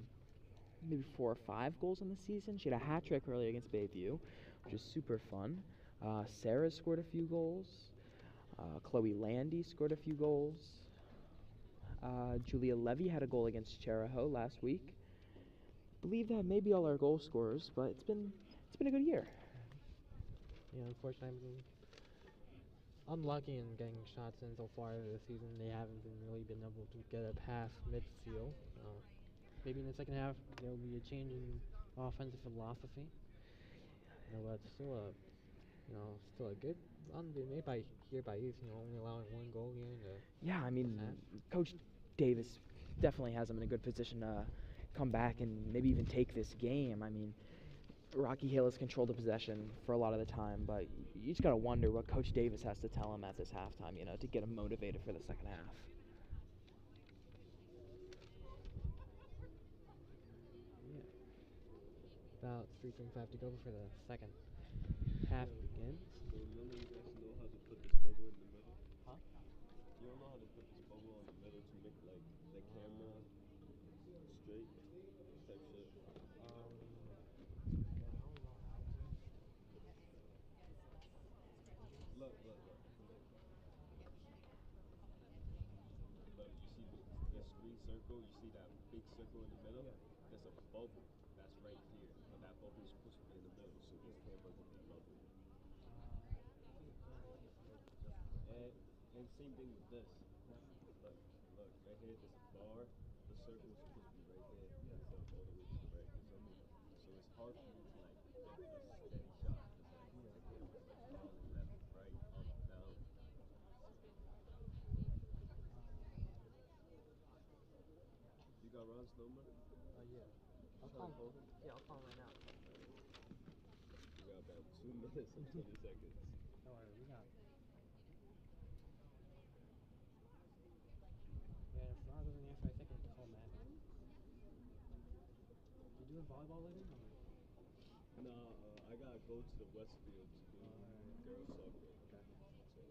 maybe 4 or 5 goals in the season. She had a hat trick earlier against Bayview, which is super fun. Sarah scored a few goals. Chloe Landy scored a few goals. Julia Levy had a goal against Cheraho last week. I believe that may be all our goal scorers, but it's been a good year. Yeah, unfortunately, unlucky in getting shots in so far this season. They haven't really been able to get it past midfield. Maybe in the second half there will be a change in offensive philosophy. But still a good run being made by East. Only allowing 1 goal here in the. Yeah, I mean, Coach Davis definitely has them in a good position to come back and maybe even take this game. I mean, Rocky Hill has controlled the possession for a lot of the time, but you just got to wonder what Coach Davis has to tell him at this halftime, to get him motivated for the second half. Yeah. About 3:25 to go before the second half begins. So none of you guys know how to put this bubble in the middle? Huh? You don't know how to put this bubble in the middle to make like the camera straight type shit? Look. Look, you see the screen circle, you see that big circle in the middle? Yeah. That's a bubble. That's right here. But that bubble is supposed to be in the middle, so this camera can be bubble. And same thing with this. Look, right here, there's a bar. The circle is supposed to be right here instead of all the way to the right. So it's hard for you to like get a steady shot because like the camera's like falling left, right, up, down. You got Ron's number? Yeah. I'll call him. Yeah, I'll call him right now. You got about 2 minutes and 20 seconds. Don't worry, we got. Yeah, if Ron doesn't answer, I think I can call Matt. You doing volleyball later? No, I gotta go to the Westfield to do girls soccer. Okay.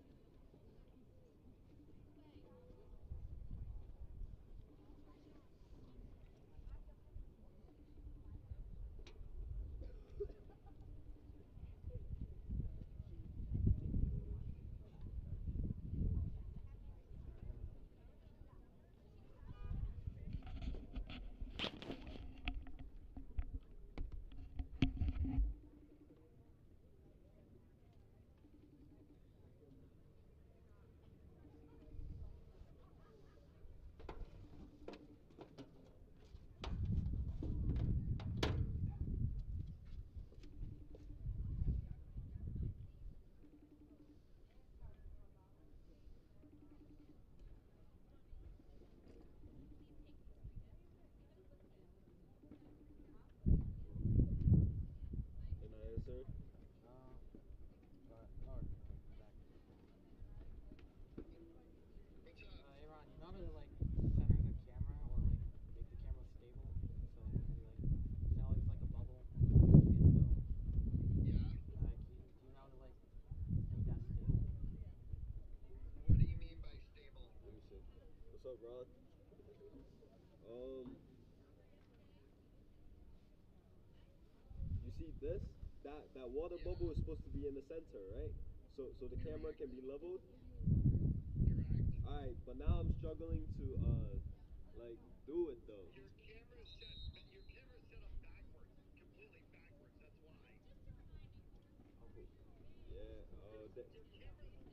So. What's up, Rod? You see this? That water bubble is supposed to be in the center, right? So the camera can be leveled. Correct. Alright, but now I'm struggling to like do it though. Your camera's set up backwards, completely backwards. That's why. Yeah.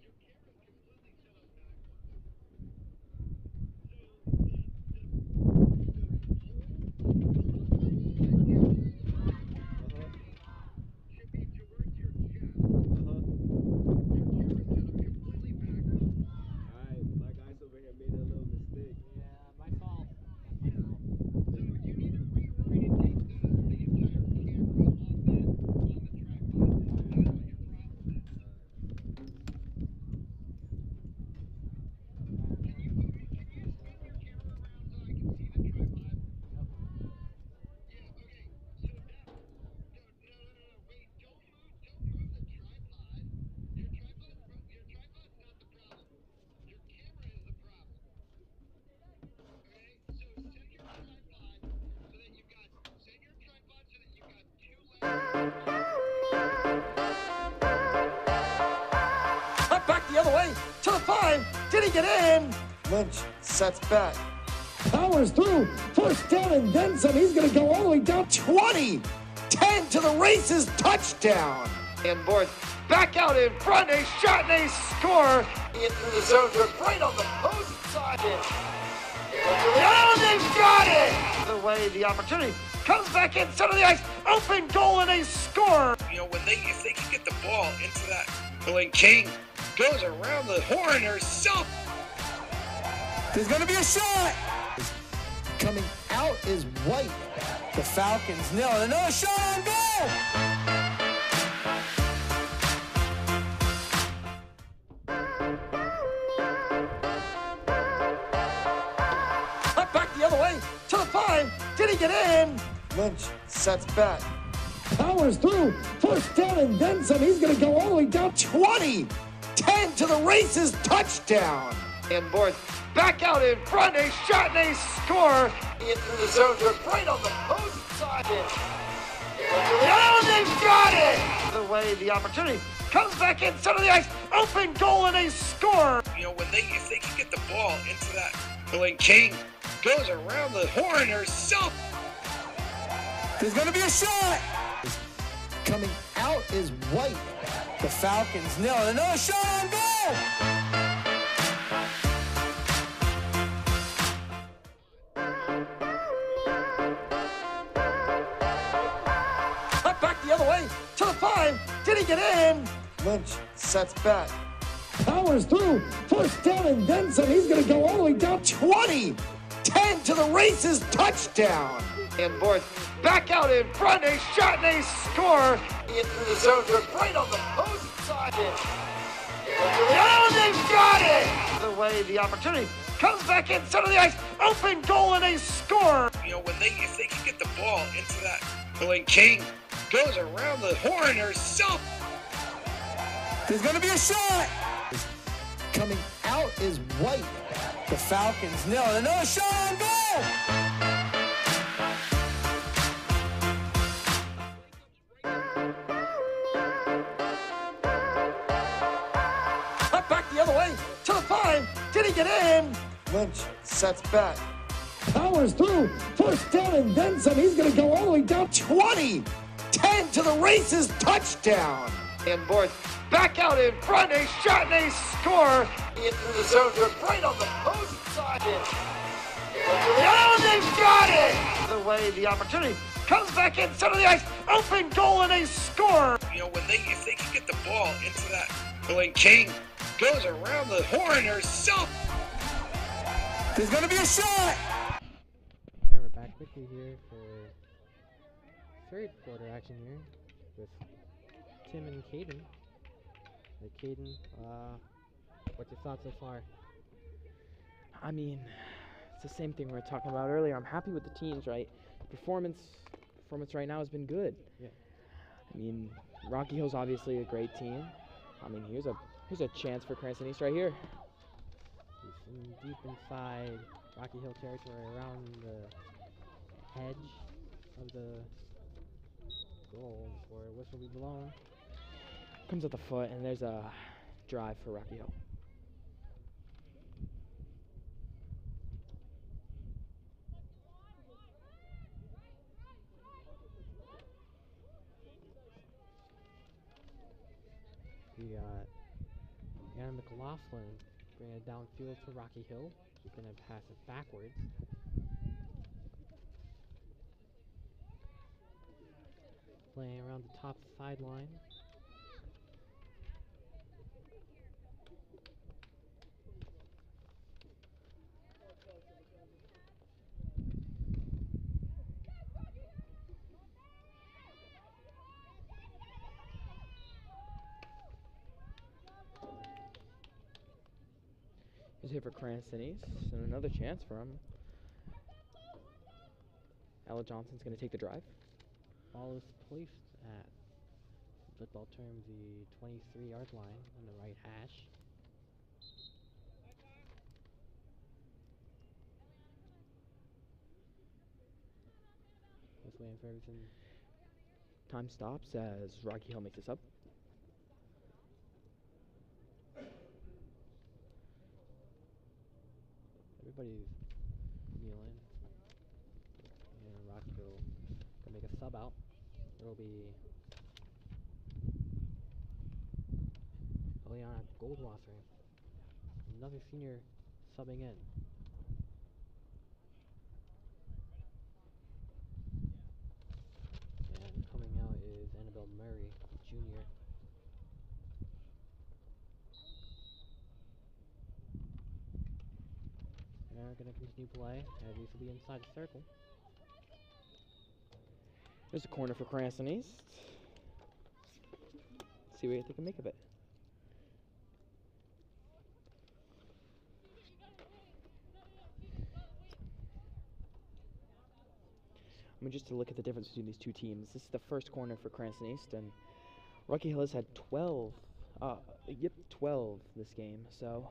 Your camera's completely set up backwards. Should be towards your chest. Your camera's set up completely backwards. Alright, my guys over here made a little mistake. Yeah, my fault. get in? Lynch sets back. Powers through. First down and then some. He's going to go all the way down 20. 10 to the races. Touchdown. And Borth back out in front. A shot and a score. Into the zone. Right on the post side. Oh, they've got it. The way the opportunity comes back in center of the ice. Open goal and a score. You know, if they can get the ball into that, when King goes around the horn herself. There's going to be a shot. Coming out is White. The Falcons nil. Another shot on goal. Up back the other way to the 5. Did he get in? Lynch sets back. Powers through. First down and then some. He's going to go all the way down 20. 10 to the races. Touchdown. And Borth back out in front. A shot and a score. Into the zone. Right on the post side. Oh, they've got it. The way the opportunity comes back in center of the ice. Open goal and a score. You know, if they can get the ball into that, when King goes around the horn herself. There's going to be a shot. Coming out is White. The Falcons nil. Another shot on goal. Up back the other way to the 5. Did he get in? Lynch sets back. Powers through. First down and then some. He's going to go all the way down 20. 10 to the races. Touchdown. And Borth back out in front. A shot and a score. Into the zone. Right on the post side. Oh, they've got it. The way the opportunity comes back in center of the ice. Open goal and a score. You know, if they can get the ball into that, when King goes around the horn herself. There's going to be a shot. Coming out is White. The Falcons nil. Another shot on goal. Up back the other way to the 5. Did he get in? Lynch sets back. Powers through. First down and then some. He's going to go all the way down 20. 10 to the races. Touchdown. And Borth back out in front. A shot and a score. Into the zone. Right on the post side. Oh, they've got it. The way the opportunity comes back in center of the ice. Open goal and a score. You know, if they can get the ball into that, when King goes around the horn herself. There's going to be a shot. Alright, we're back quickly here for third quarter action here with Tim and Caden. Caden, what's your thoughts so far? I mean, it's the same thing we were talking about earlier. I'm happy with the teams, right? Performance right now has been good. Yeah. I mean, Rocky Hill's obviously a great team. I mean, here's a chance for Cranston East right here. He's deep inside Rocky Hill territory, around the edge of the goal before a whistle be blown. Comes at the foot, and there's a drive for Rocky Hill. We got Anna McLaughlin bringing it downfield to Rocky Hill. She's going to pass it backwards. Playing around the top sideline. He's here for Cranston East, and another chance for him. Ella Johnson's going to take the drive. Ball is placed at football terms the 23-yard line on the right hash. Just waiting for everything. Time stops as Rocky Hill makes this up. everybody's kneeling. And Rocky will gonna make a sub out. It'll be Eliana Goldwasser, another senior subbing in. And coming out is Annabelle Murray, Jr. And we're gonna continue play as these will be inside the circle. There's a corner for Cranston East. See what they can make of it. I mean, just to look at the difference between these two teams. This is the first corner for Cranston East, and Rocky Hill has had 12 this game, so.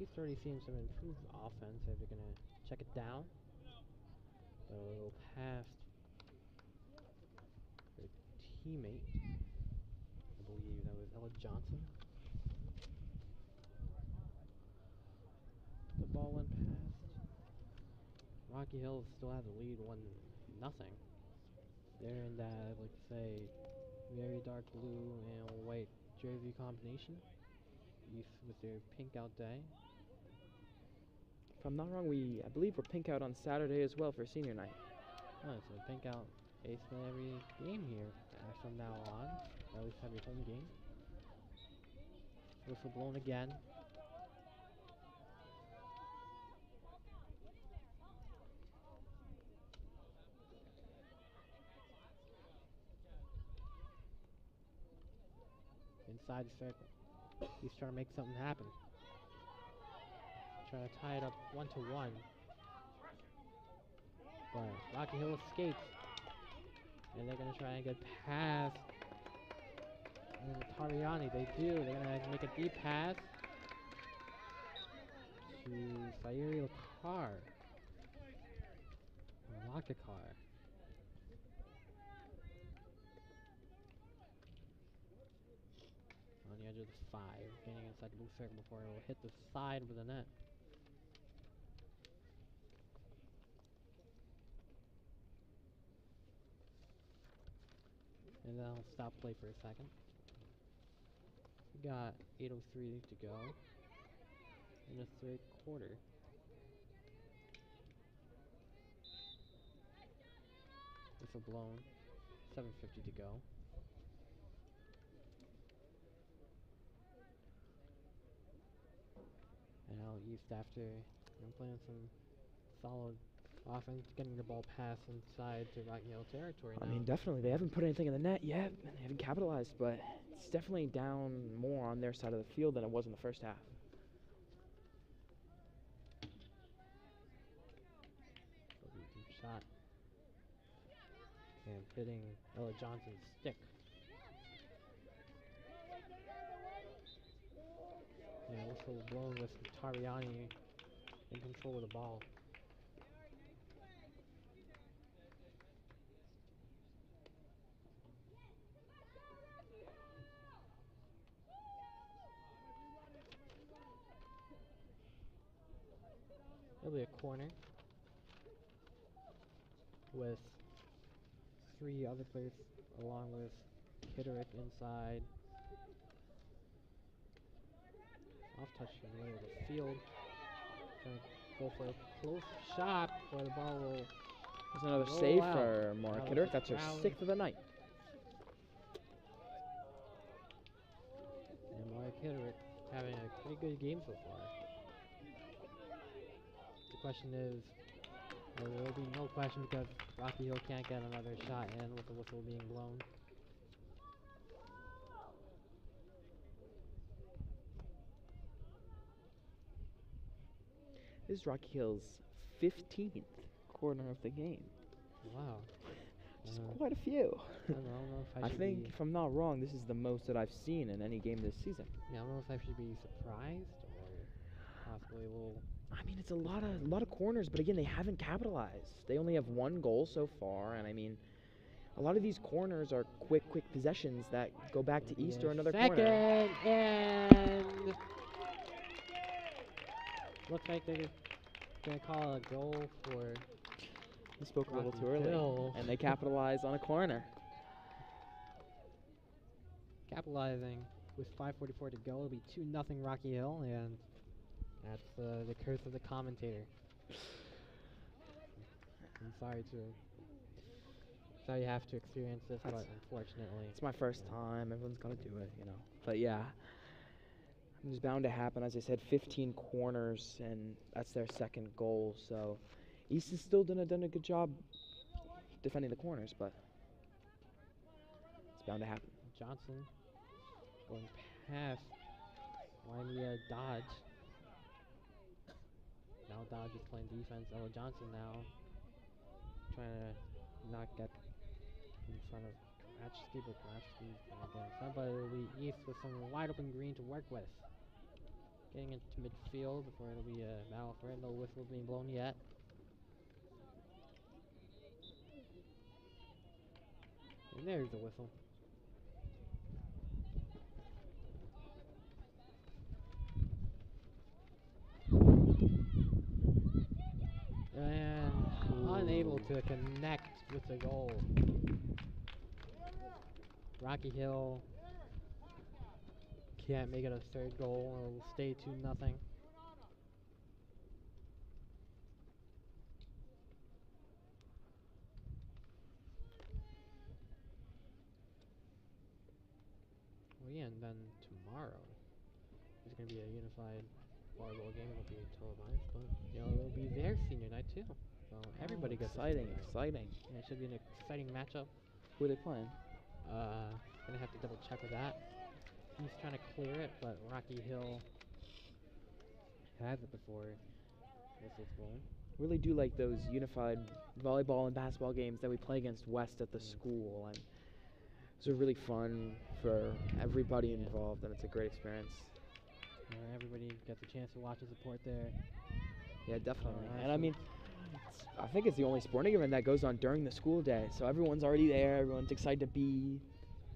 East already seems some improved offense if they're going to check it down. So it'll pass their teammate. I believe that was Ella Johnson. The ball went past. Rocky Hill still has the lead 1-0. They're in that, like say, very dark blue and white jersey combination. East with their pink out day. If I'm not wrong, I believe we're pink out on Saturday as well for senior night. Oh, so pink out basically every game here from now on. At least every home game. Whistle blown again. Inside the circle. He's trying to make something happen. Trying to tie it up 1-1. But Rocky Hill escapes. And they're going to try and get past Tariani. They do. They're going to make a deep pass to Sayuri Lakar. Lakakar. On the edge of the 5, getting inside the blue circle before it will hit the side of the net. And then I'll stop play for a second. We got 8:03 to go in the third quarter. Whistle blown. 7:50 to go. And now East, after playing some solid offense, getting the ball passed inside to Rocky Hill territory now. I mean, definitely. They haven't put anything in the net yet, and they haven't capitalized, but it's definitely down more on their side of the field than it was in the first half. Deep shot. And hitting Ella Johnson's stick. Yeah, whistle blown with Tariani in control of the ball. It'll be a corner with 3 other players along with Kitterick inside. Off touch in the middle of the field. Trying to go for a close shot, but the ball will. There's another roll save out. for Maura Kitterick. That's her Brown. 6th of the night. And Maura Kitterick having a pretty good game so far. The question is, or there will be no question because Rocky Hill can't get another shot in with the whistle being blown. This is Rocky Hill's 15th corner of the game. Wow. Just quite a few. I don't know if I should think, be, if I'm not wrong, this is the most that I've seen in any game this season. yeah, I don't know if I should be surprised or possibly a little. I mean, it's a lot of corners, but again, they haven't capitalized. They only have 1 goal so far, and I mean, a lot of these corners are quick possessions that go back to East or another corner. And looks like they're gonna call a goal for He spoke a little Rocky too early, Hill. and they capitalized on a corner. Capitalizing with 5:44 to go. It'll be 2-0 Rocky Hill, and that's the curse of the commentator. I'm sorry you have to experience this, but unfortunately. It's my first time. Everyone's got to do it, you know. But yeah, it was bound to happen. As I said, 15 corners, and that's their second goal. So East has still done a good job defending the corners, but it's bound to happen. Johnson going past Waimea Dodge. Now Dodge is playing defense. Ella Johnson now trying to not get in front of Kratchski, but Kratchski's gonna get in front, but it'll be East with some wide open green to work with. Getting into midfield before it'll be a battle for it. No whistles being blown yet. And there's the whistle. And unable to connect with the goal. Rocky Hill can't make it a third goal. It'll stay 2-0. Well, yeah, and then tomorrow there's going to be a unified volleyball game. It'll be televised, but it'll be their senior night too. So everybody gets exciting. Yeah, it should be an exciting matchup. Who are they playing? Gonna have to double check with that. He's trying to clear it, but Rocky Hill has it before whistle's blown. Really do like those unified volleyball and basketball games that we play against West at the school, and those are really fun for everybody involved, and it's a great experience. Everybody gets a chance to watch and support there. Yeah, definitely. And I mean, I think it's the only sporting event that goes on during the school day, so everyone's already there. Everyone's excited to be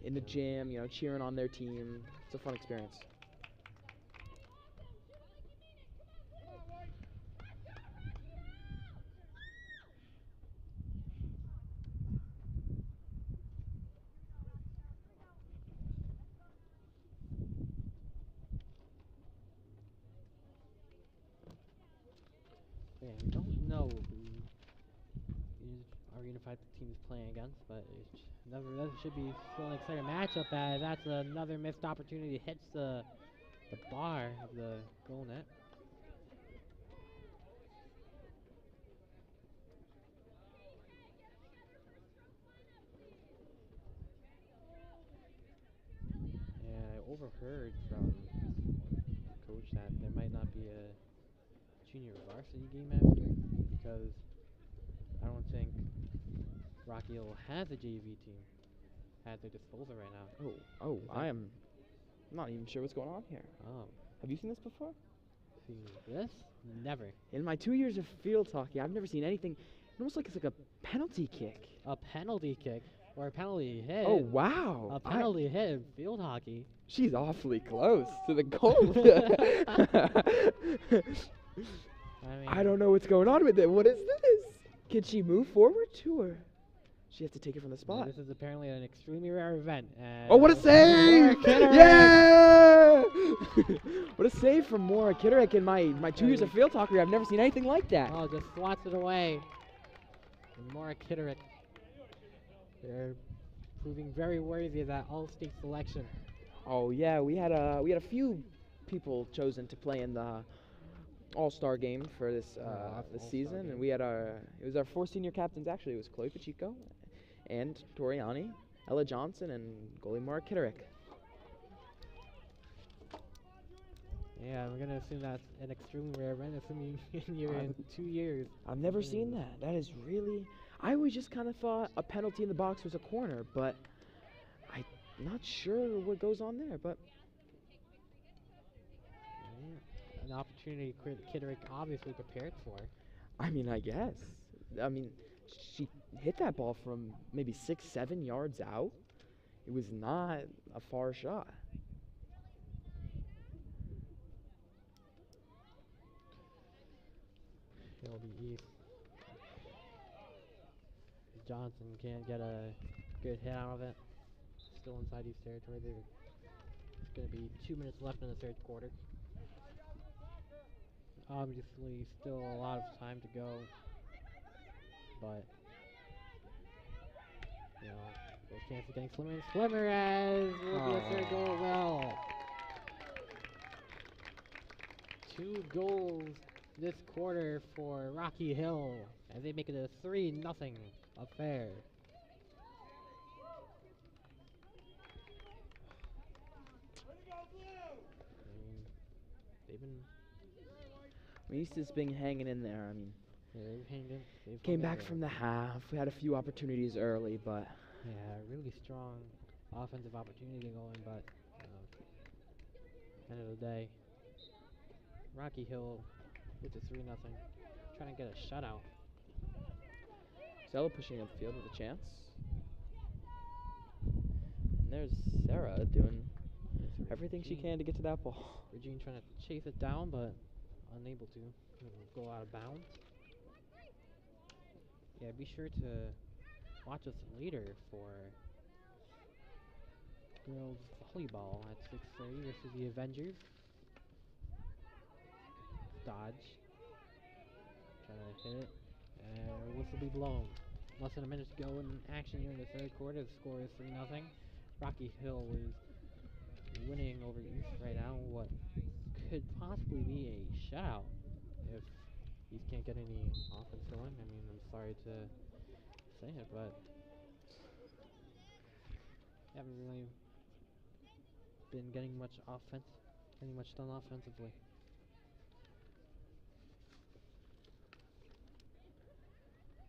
in the gym, cheering on their team. It's a fun experience. Yeah, we don't know who our unified team is playing against, but that should be still an exciting matchup. That's another missed opportunity. Hits the bar of the goal net. Yeah, I overheard from coach that there might not be a junior varsity game after, because I don't think Rocky Hill has a JV team at their disposal right now. Oh, I am not even sure what's going on here. Oh. Have you seen this before? Seen this? Never. In my 2 years of field hockey, I've never seen anything. It almost like it's like a penalty kick. A penalty kick or a penalty hit. Oh, wow. A penalty hit in field hockey. She's awfully close to the goal. I don't know what's going on with it. What is this? Can she move forward to her? She has to take it from the spot. This is apparently an extremely rare event. Oh, what a save! Yeah! What a save from Maura Kitterick. In my 2 years of field hockey, I've never seen anything like that. Oh, just swats it away. And Maura Kitterick, they're proving very worthy of that all-state selection. Oh yeah, we had a few people chosen to play in the All-Star game for this season, and it was our 4 senior captains actually. It was Chloe Pacheco, and Toriani, Ella Johnson, and goalie Maura Kitterick. Yeah, we're gonna assume that's an extremely rare event, assuming you're in 2 years. I've never seen that. That is really. I always just kind of thought a penalty in the box was a corner, but I'm not sure what goes on there. But an opportunity Kitterick obviously prepared for. I mean, I guess. I mean, she hit that ball from maybe 6-7 yards out. It was not a far shot. It'll be East. Johnson can't get a good hit out of it. Still inside East territory. It's going to be 2 minutes left in the third quarter. Obviously, still a lot of time to go, but you know, there's a chance of getting slimmer and slimmer as will be a third goal. Well, 2 goals this quarter for Rocky Hill as they make it a 3-0 affair. They've been. East has been hanging in there. I mean, Yeah, they've hanged in. They've came hung in back there. from the half. We had a few opportunities early, but Yeah, really strong offensive opportunity going, but end of the day, Rocky Hill with the 3-0, trying to get a shutout. Stella pushing upfield with a chance. And there's Sarah doing everything she can to get to that ball. Regine trying to chase it down, but unable to. It'll go out of bounds. Yeah, be sure to watch us later for girls volleyball at 6:30 versus the Avengers. Dodge. Trying to hit it. And whistle be blown. Less than a minute to go in action here in the third quarter. The score is 3-0. Rocky Hill is winning over East right now. What could possibly be a shutout if East can't get any offense going. I mean, I'm sorry to say it, but haven't really been getting much done offensively.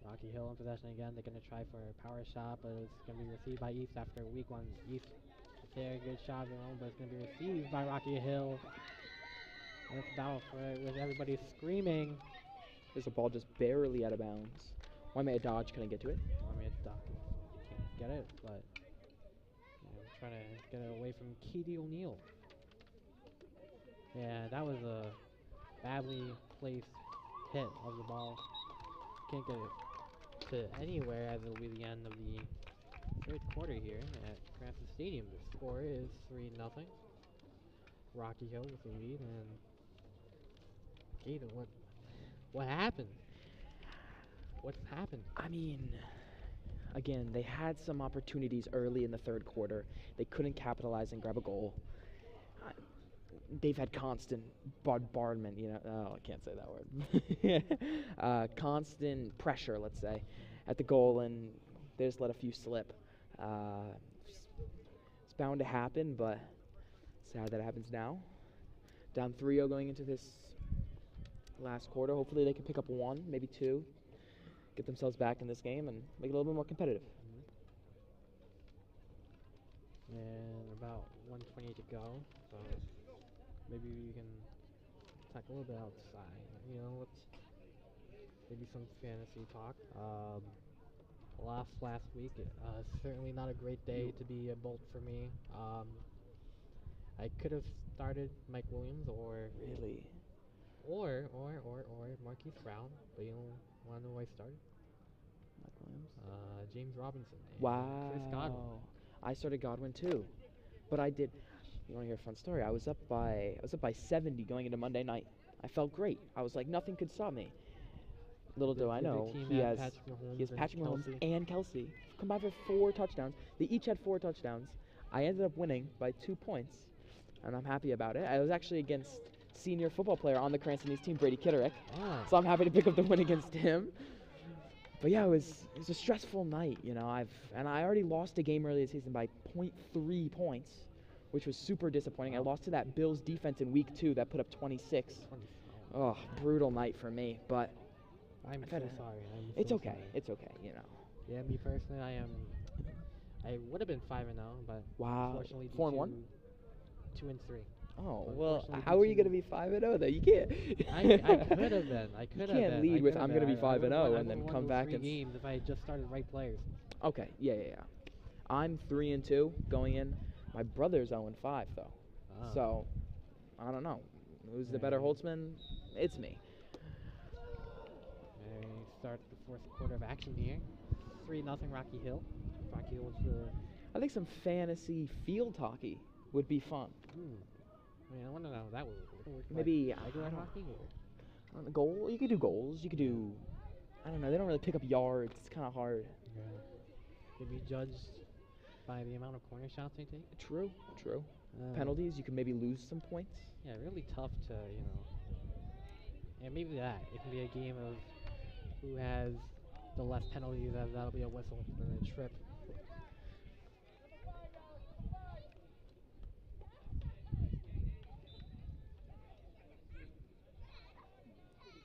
Rocky Hill in possession again. They're going to try for a power shot, but it's going to be received by East after week 1. East, it's a good shot of their own, but it's going to be received by Rocky Hill. And it's a battle for it with everybody screaming. There's a ball just barely out of bounds. Waimea Dodge couldn't get to it. Waimea Dodge can't get it, but trying to get it away from Katie O'Neill. Yeah, that was a badly placed hit of the ball. Can't get it to anywhere as it'll be the end of the third quarter here at Cranston Stadium. The score is 3-0. Rocky Hill with the lead, and Gator, what happened? What's happened? I mean, again, they had some opportunities early in the third quarter. They couldn't capitalize and grab a goal. They've had constant bombardment, I can't say that word. Constant pressure, let's say, at the goal, and they just let a few slip. It's bound to happen, but sad that it happens now. Down 3-0 going into this last quarter. Hopefully they can pick up 1, maybe 2, get themselves back in this game and make it a little bit more competitive. And about 1:20 to go, so maybe we can talk a little bit outside. Let's maybe some fantasy talk. Last week, certainly not a great day to be a Bolt for me. I could have started Mike Williams or Marquise Brown, but want to know who I started? Mike Williams. James Robinson. Wow. Chris Godwin. I started Godwin too, but I did. You want to hear a fun story? I was up by 70 going into Monday night. I felt great. I was like, nothing could stop me. Little do I know, he has Patrick Mahomes and Kelsey combined for 4 touchdowns. They each had 4 touchdowns. I ended up winning by 2 points, and I'm happy about it. I was actually against senior football player on the Cranston East team, Brady Kitterick, so I'm happy to pick up the win against him. But yeah, it was a stressful night, I already lost a game early this season by 0.3 points, which was super disappointing. I lost to that Bills defense in week 2 that put up 26. Oh, brutal night for me, but I'm so sorry. It's okay. It's okay, Yeah, me personally, I would have been 5-0, but unfortunately, 4-1, 2-3. Oh well, how are you gonna be 5-0 though? You can't. I could have been. You can't lead with I'm gonna be 5-0 and then come back and. Games if I had just started right players. Okay. Yeah. I'm 3-2 going in. My brother's 0-5 though. So I don't know. Who's the better Holtzman? It's me. start the fourth quarter of action here. 3-0 Rocky Hill. Rocky Hill was I think some fantasy field hockey would be fun. I mean, I wonder how that would work. Maybe Like regular hockey or? Goal. You could do goals. You could do. I don't know. They don't really pick up yards. It's kind of hard. Yeah. Could be judged by the amount of corner shots they take. True. Penalties. You could maybe lose some points. Yeah, really tough to, and maybe that. It can be a game of who has the less penalties, as that'll be a whistle and a trip.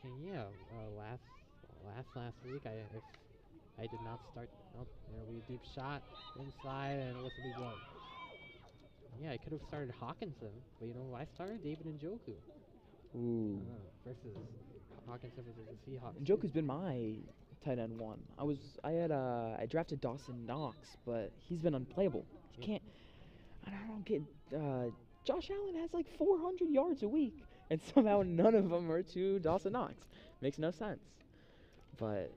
And yeah, last week, if I did not start, there'll be a deep shot inside and a whistle be blown. Yeah, I could have started Hawkinson, but I started David Njoku. Ooh. Versus Hawkinson versus the Seahawks. Njoku's been my tight end one. I drafted Dawson Knox, but he's been unplayable. You can't. I don't get. Josh Allen has like 400 yards a week, and somehow none of them are to Dawson Knox. Makes no sense. But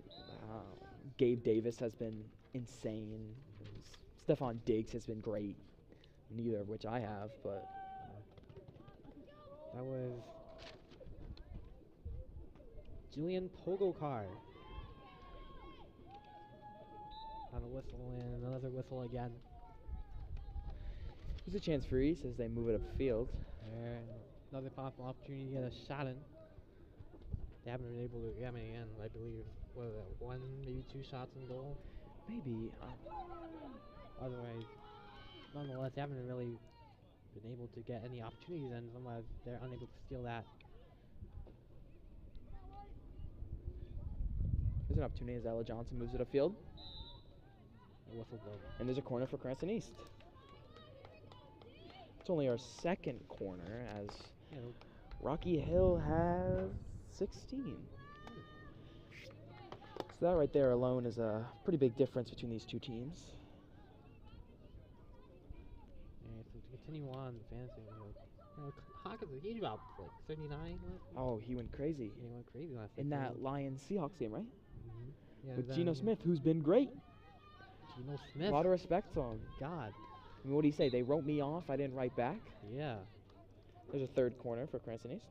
Gabe Davis has been insane. Stephon Diggs has been great. Neither of which I have, but that was Julian Pogokar. On a whistle and another whistle again. There's a chance for East as they move it upfield. And another possible opportunity to get a shot in. They haven't been able to get in, I believe. What was that? 1, maybe 2 shots in goal? Maybe. Otherwise, nonetheless, they haven't really been able to get any opportunities, and otherwise they're unable to steal that. There's an opportunity as Ella Johnson moves it upfield. Whistle blown. And there's a corner for Cranston East. It's only our second corner as Rocky Hill has 16. So that right there alone is a pretty big difference between these two teams. Yeah, so to continue on fantasy, Hawkins, he's about like 39. Oh, he went crazy. He went crazy last in that Lions Seahawks game, right? Yeah, with Geno Smith, who's been great. Geno Smith. A lot of respect to him. God. I mean, what do you say? They wrote me off. I didn't write back. Yeah. There's a third corner for Cranston East.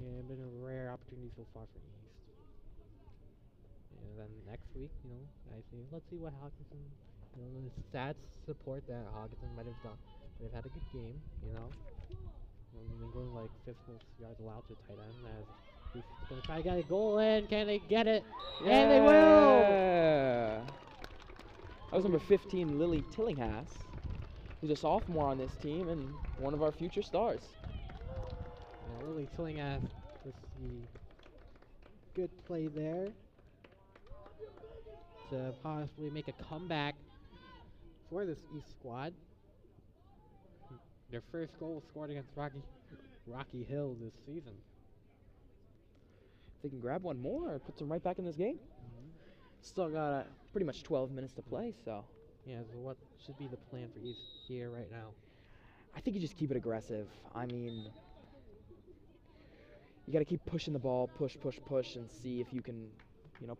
Yeah, been a rare opportunity so far for East. And then next week, let's see what Hawkinson, the stats support that Hawkinson might have had a good game, New England like 5th most yards allowed to tight end as he's going to try to get a goal in. Can they get it? Yeah. And they will! That was number 15, Lily Tillinghast, who's a sophomore on this team and one of our future stars. Yeah, Lily Tillinghast with the good play there to possibly make a comeback for this East squad. Their first goal scored against Rocky Hill this season. If they can grab one more, it puts them right back in this game. Still got pretty much 12 minutes to play, so. Yeah, so what should be the plan for East here right now? I think you just keep it aggressive. I mean, you got to keep pushing the ball, push, and see if you can,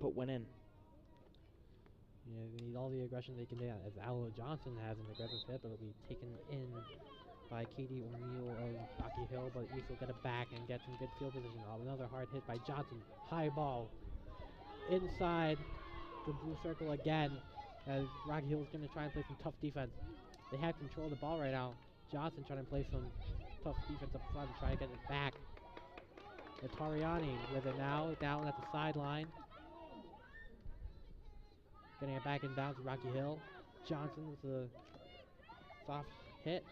put one in. Yeah, they need all the aggression they can get, as Aloe Johnson has an aggressive hit, but it'll be taken in by Katie O'Neill of Rocky Hill, but East will get it back and get some good field position. Another hard hit by Johnson. High ball inside the blue circle again, as Rocky Hill is going to try and play some tough defense. They have control of the ball right now. Johnson trying to play some tough defense up front and try to get it back. Natariani with it now, down at the sideline. Getting it back in bounds to Rocky Hill. Johnson with a soft hit.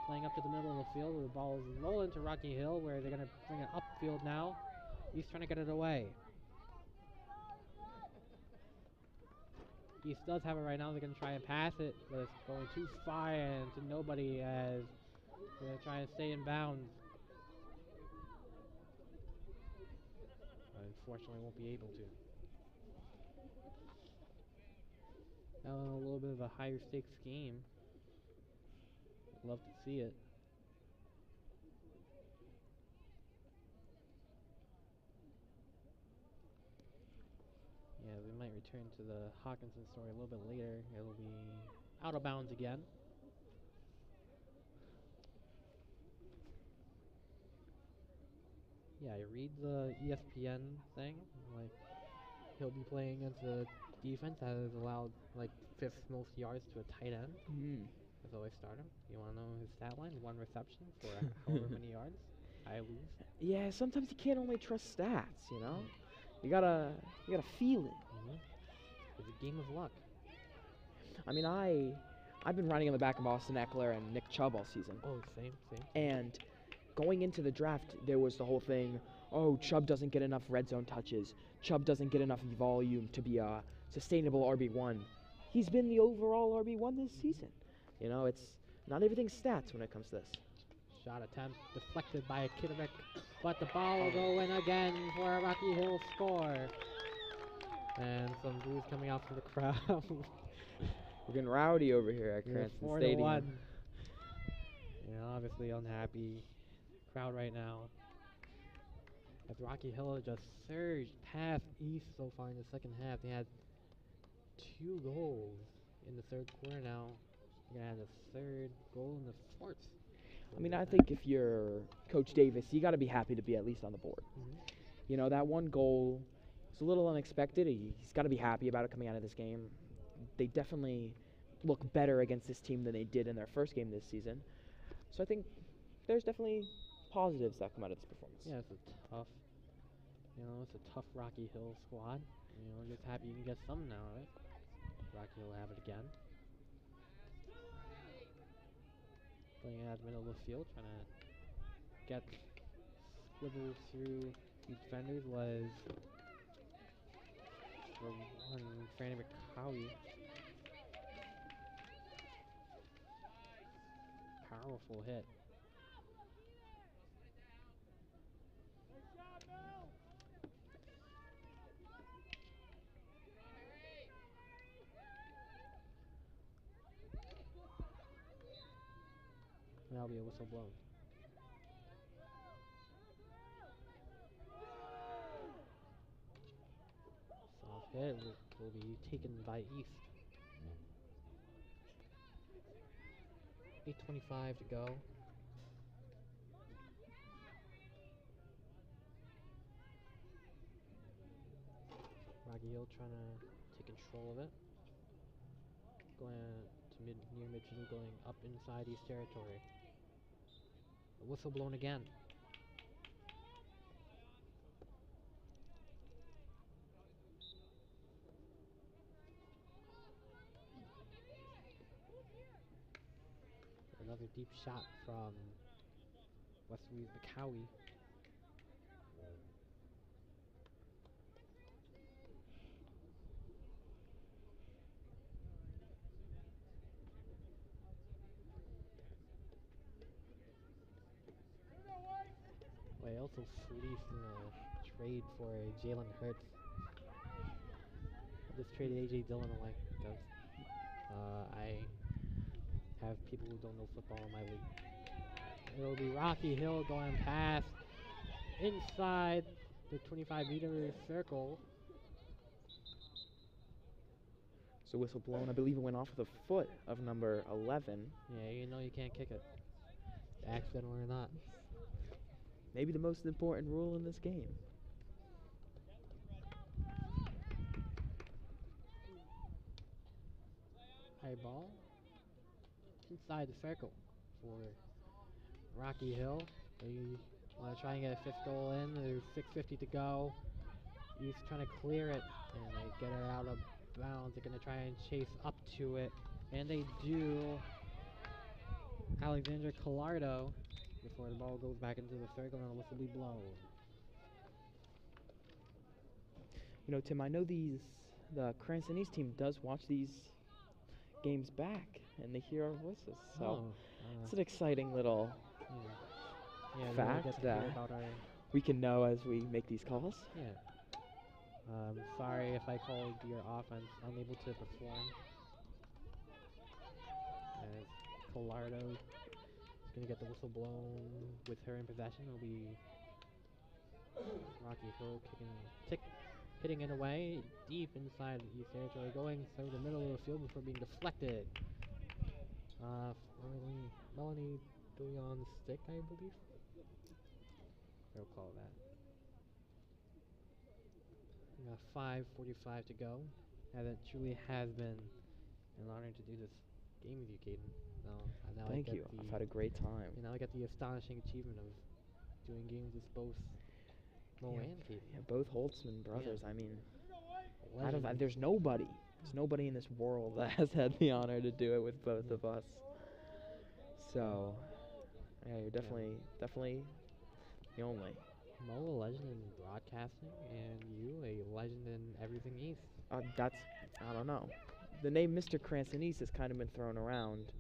Playing up to the middle of the field where the ball is rolling to Rocky Hill, where they're going to bring it upfield now. He's trying to get it away. East does have it right now. They're going to try and pass it, but it's going too far and to nobody as they're going to try and stay in bounds. But unfortunately won't be able to. Now a little bit of a higher stakes game. Love to see it. return to the Hawkinson story a little bit later. It'll be out of bounds again. Yeah, I read the ESPN thing. Like, he'll be playing against a defense that has allowed like 5th most yards to a tight end. As always start him. You want to know his stat line? 1 reception for however many yards. I lose. Yeah, sometimes you can't only trust stats, you know? You gotta feel it. It's a game of luck. I mean, I've been riding on the back of Austin Eckler and Nick Chubb all season. Oh, same. And going into the draft, there was the whole thing, oh, Chubb doesn't get enough red zone touches. Chubb doesn't get enough volume to be a sustainable RB1. He's been the overall RB1 this season. You know, it's not everything's stats when it comes to this. Shot attempt deflected by Kitterick, but the ball will go in again for a Rocky Hill score. And some boos coming out from the crowd. We're getting rowdy over here at Cranston Stadium. 4-1. Yeah, obviously unhappy crowd right now. As Rocky Hill just surged past East so far in the second half. They had 2 goals in the third quarter now. They're going to have the 3rd goal in the 4th. I mean, I think if you're Coach Davis, you got to be happy to be at least on the board. You know, that 1 goal is a little unexpected. He's got to be happy about it coming out of this game. They definitely look better against this team than they did in their first game this season. So I think there's definitely positives that come out of this performance. Yeah, it's a tough Rocky Hill squad. You know, just happy you can get some now, right? Rocky Hill will have it again. Playing out middle of the field, trying to get squibbles through these defenders was Franny McCowie. Powerful hit. That'll be a whistle blown. Soft hit will be taken by East. 8:25 to go. Rocky Hill trying to take control of it. Going to near midfield, going up inside East territory. The whistle blown again. Another deep shot from Wesley McCowie. They also fleeced in a trade for Jalen Hurts. I just traded A.J. Dillon away because I have people who don't know football in my league. It'll be Rocky Hill going past inside the 25-meter circle. So whistle blown. I believe it went off the foot of number 11. Yeah, you know you can't kick it. Accidental or not. Maybe the most important rule in this game. High ball inside the circle for Rocky Hill. They want to try and get a 5th goal in. There's 6:50 to go. He's trying to clear it, and they get it out of bounds. They're going to try and chase up to it, and they do. Alexander Collardo before the ball goes back into the circle and the whistle will be blown. You know, Tim, I know the Cranston East team does watch these games back, and they hear our voices. So it's an exciting little fact that we can know as we make these calls. Yeah. Sorry if I called your offense unable to perform. As Collardo is going to get the whistle blown with her in possession. It'll be Rocky Hill hitting it away deep inside the East territory, going through the middle of the field before being deflected. Melanie Dillon's stick, I believe. They'll call that. We got 5:45 to go, and it truly has been an honor to do this game with you, Caden. Now Thank you. I've had a great time. And now I get the astonishing achievement of doing games with both Mo and Caden. Yeah, both Holtzman brothers. Yeah. I mean, Legend. there's nobody in this world that has had the honor to do it with both of us. So, yeah, you're definitely the only. Mo, a legend in broadcasting, and you, a legend in everything East. I don't know. The name Mr. Cranston East has kind of been thrown around.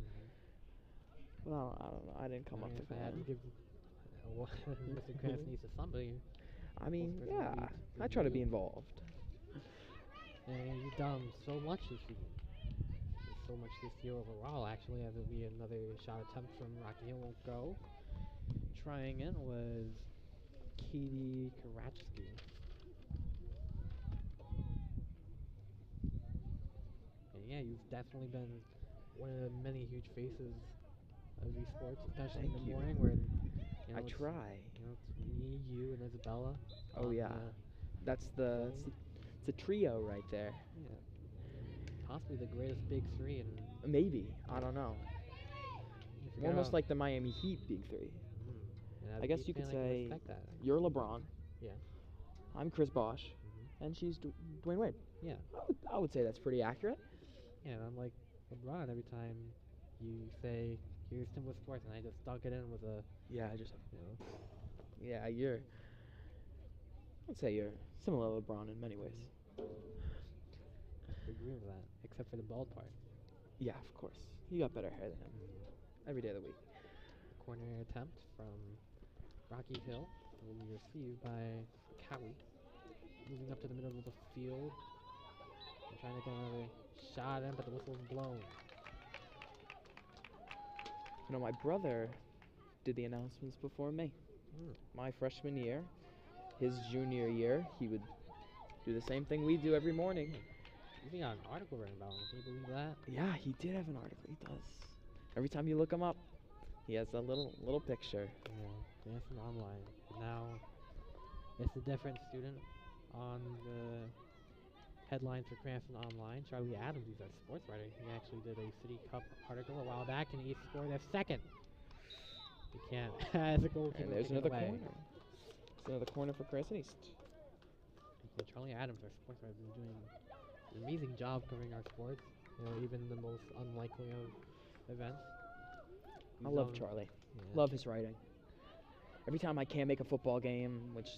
Well, I don't know. I didn't come up with I had to that. give Mr. Cranston East to somebody. I mean, Most person yeah, would be I try to you. be involved. And you've done so much this season. So much this year overall, actually, as it'll be another shot attempt from Rocky Hill won't go. Trying in was Katie Karatsky. And yeah, you've definitely been one of the many huge faces of these sports, especially in Thank the you. morning where I try. It's me, you, and Isabella. Oh on yeah, that's it's a trio right there. Possibly the greatest big three in. Maybe, I don't know. forgot Almost about- like the Miami Heat big three. And as I a guess Heat you could fan, I can say respect that. you're LeBron. Yeah. I'm Chris Bosh, and she's Dwayne Wade. Yeah. I would say that's pretty accurate. Yeah, and I'm like LeBron every time you say, here's Tim with sports, and I just dunk it in with a, Yeah, I just you know. yeah, I'd say you're similar to LeBron in many ways. I agree with that, except for the bald part. Yeah, of course. You got better hair than him. Every day of the week. Corner attempt from Rocky Hill will be received by Cowie. Moving up to the middle of the field. And trying to get another shot in, but the whistle's blown. You know, my brother did the announcements before me. My freshman year, his junior year, he would do the same thing we do every morning. You got an article written about him, can you believe that? Yeah, he did have an article. He does. Every time you look him up, he has a little picture. Yeah, dancing online. But now, it's a different student on the headlines for Cranston Online. Charlie Adams, he's a sports writer. He actually did a City Cup article a while back, and he scored a second. He can't. As a goalkeeper, And there's taken another away. corner. There's another corner for Cranston East. Yeah, Charlie Adams, our sports writer, has been doing an amazing job covering our sports. You know, even the most unlikely of events. I He's love on- Charlie. yeah. Love his writing. Every time I can't make a football game, which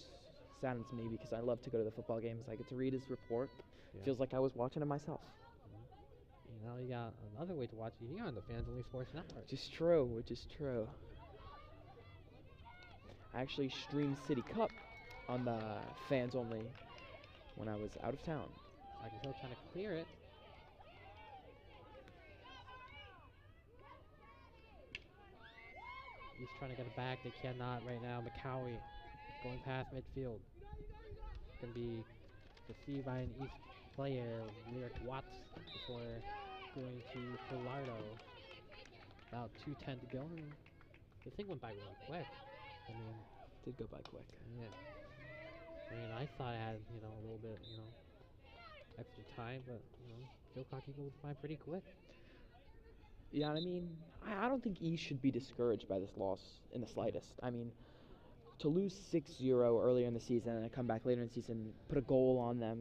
saddens me because I love to go to the football games, I get to read his report. Yeah. Feels like I was watching it myself. And now you got another way to watch it here on the Fans Only Sports Network. Which is true. I actually streamed City Cup on the Fans Only when I was out of town. Rocky Hill trying to clear it. He's trying to get it back. They cannot right now. McCowie going past midfield. Going to be received by an East player, Lyric Watts, before going to Pilardo. About 2:10 to go. And the thing went by really quick. I mean, Did go by quick. yeah. I mean, I thought I had, a little bit, extra time, but, Philcock Eagles by pretty quick. Yeah, I mean, I don't think East should be discouraged by this loss in the slightest. I mean, to lose 6-0 earlier in the season and come back later in the season, put a goal on them,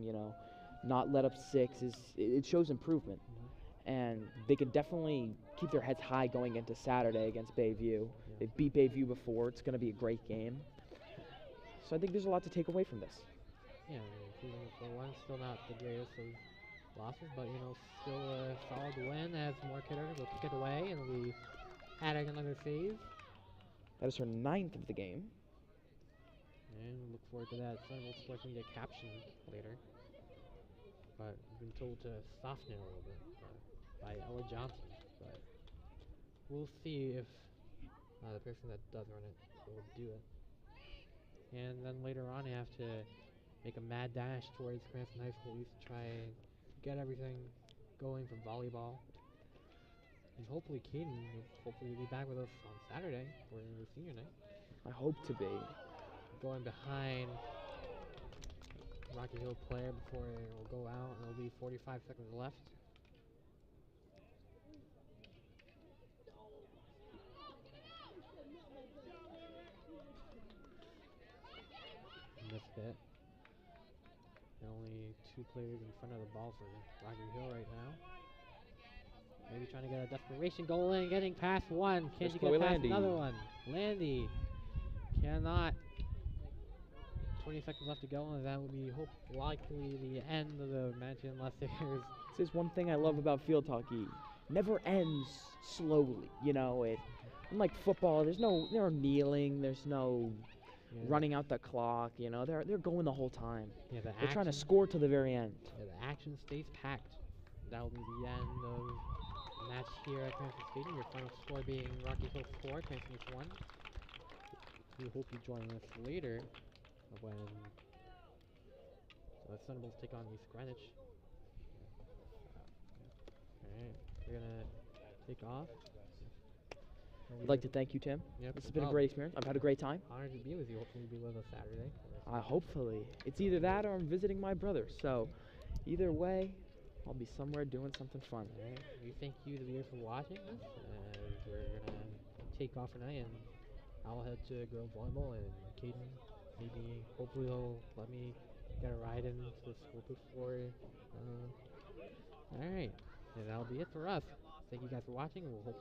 not let up 6, it shows improvement. And they could definitely keep their heads high going into Saturday against Bayview. They've beat Bayview before. It's going to be a great game. So I think there's a lot to take away from this. Yeah, I mean, season for one, still not the greatest of losses, but, still a solid win as Marketer will kick it away, and we adding another save. That is her 9th of the game. And we look forward to that Sunnyvale Sports Media caption later. But we've been told to soften it a little bit by Ella Johnson. But we'll see if the person that does run it will do it. And then later on, I have to make a mad dash towards Cranston High School East to try and get everything going for volleyball. And hopefully Caden will be back with us on Saturday for the senior night. I hope to be. Going behind Rocky Hill player before it will go out, and it'll be 45 seconds left. Missed it. There are only 2 players in front of the ball for Rocky Hill right now. Maybe trying to get a desperation goal in, getting past one. Can she get past Landy. another one? Landy cannot. 20 seconds left to go, and that would be likely the end of the match unless there's... This is one thing I love about field hockey. Never ends slowly, you know. Unlike football, there's no kneeling, there's no running out the clock, you know. They're going the whole time. Yeah, they're trying to score to the very end. Yeah, the action stays packed. That will be the end of the match here at Cranston Stadium. Your final score being Rocky Hill 4, Cranston East 1. We hope you join us later when the Thunderbolts take on East Greenwich. Alright, we're gonna take off. I'd like to thank you, Tim. Yep. This has been a great experience. I've had a great time. Honored to be with you. Hopefully you'll be with us Saturday. Hopefully. It's either that or I'm visiting my brother. So either way, I'll be somewhere doing something fun. Alright, we thank you, the viewers, for watching us. We're gonna take off for tonight, and I'll head to girls volleyball, and Caden, hopefully he'll let me get a ride into the school before. Alright, and that'll be it for us. Thank you guys for watching, and we'll hope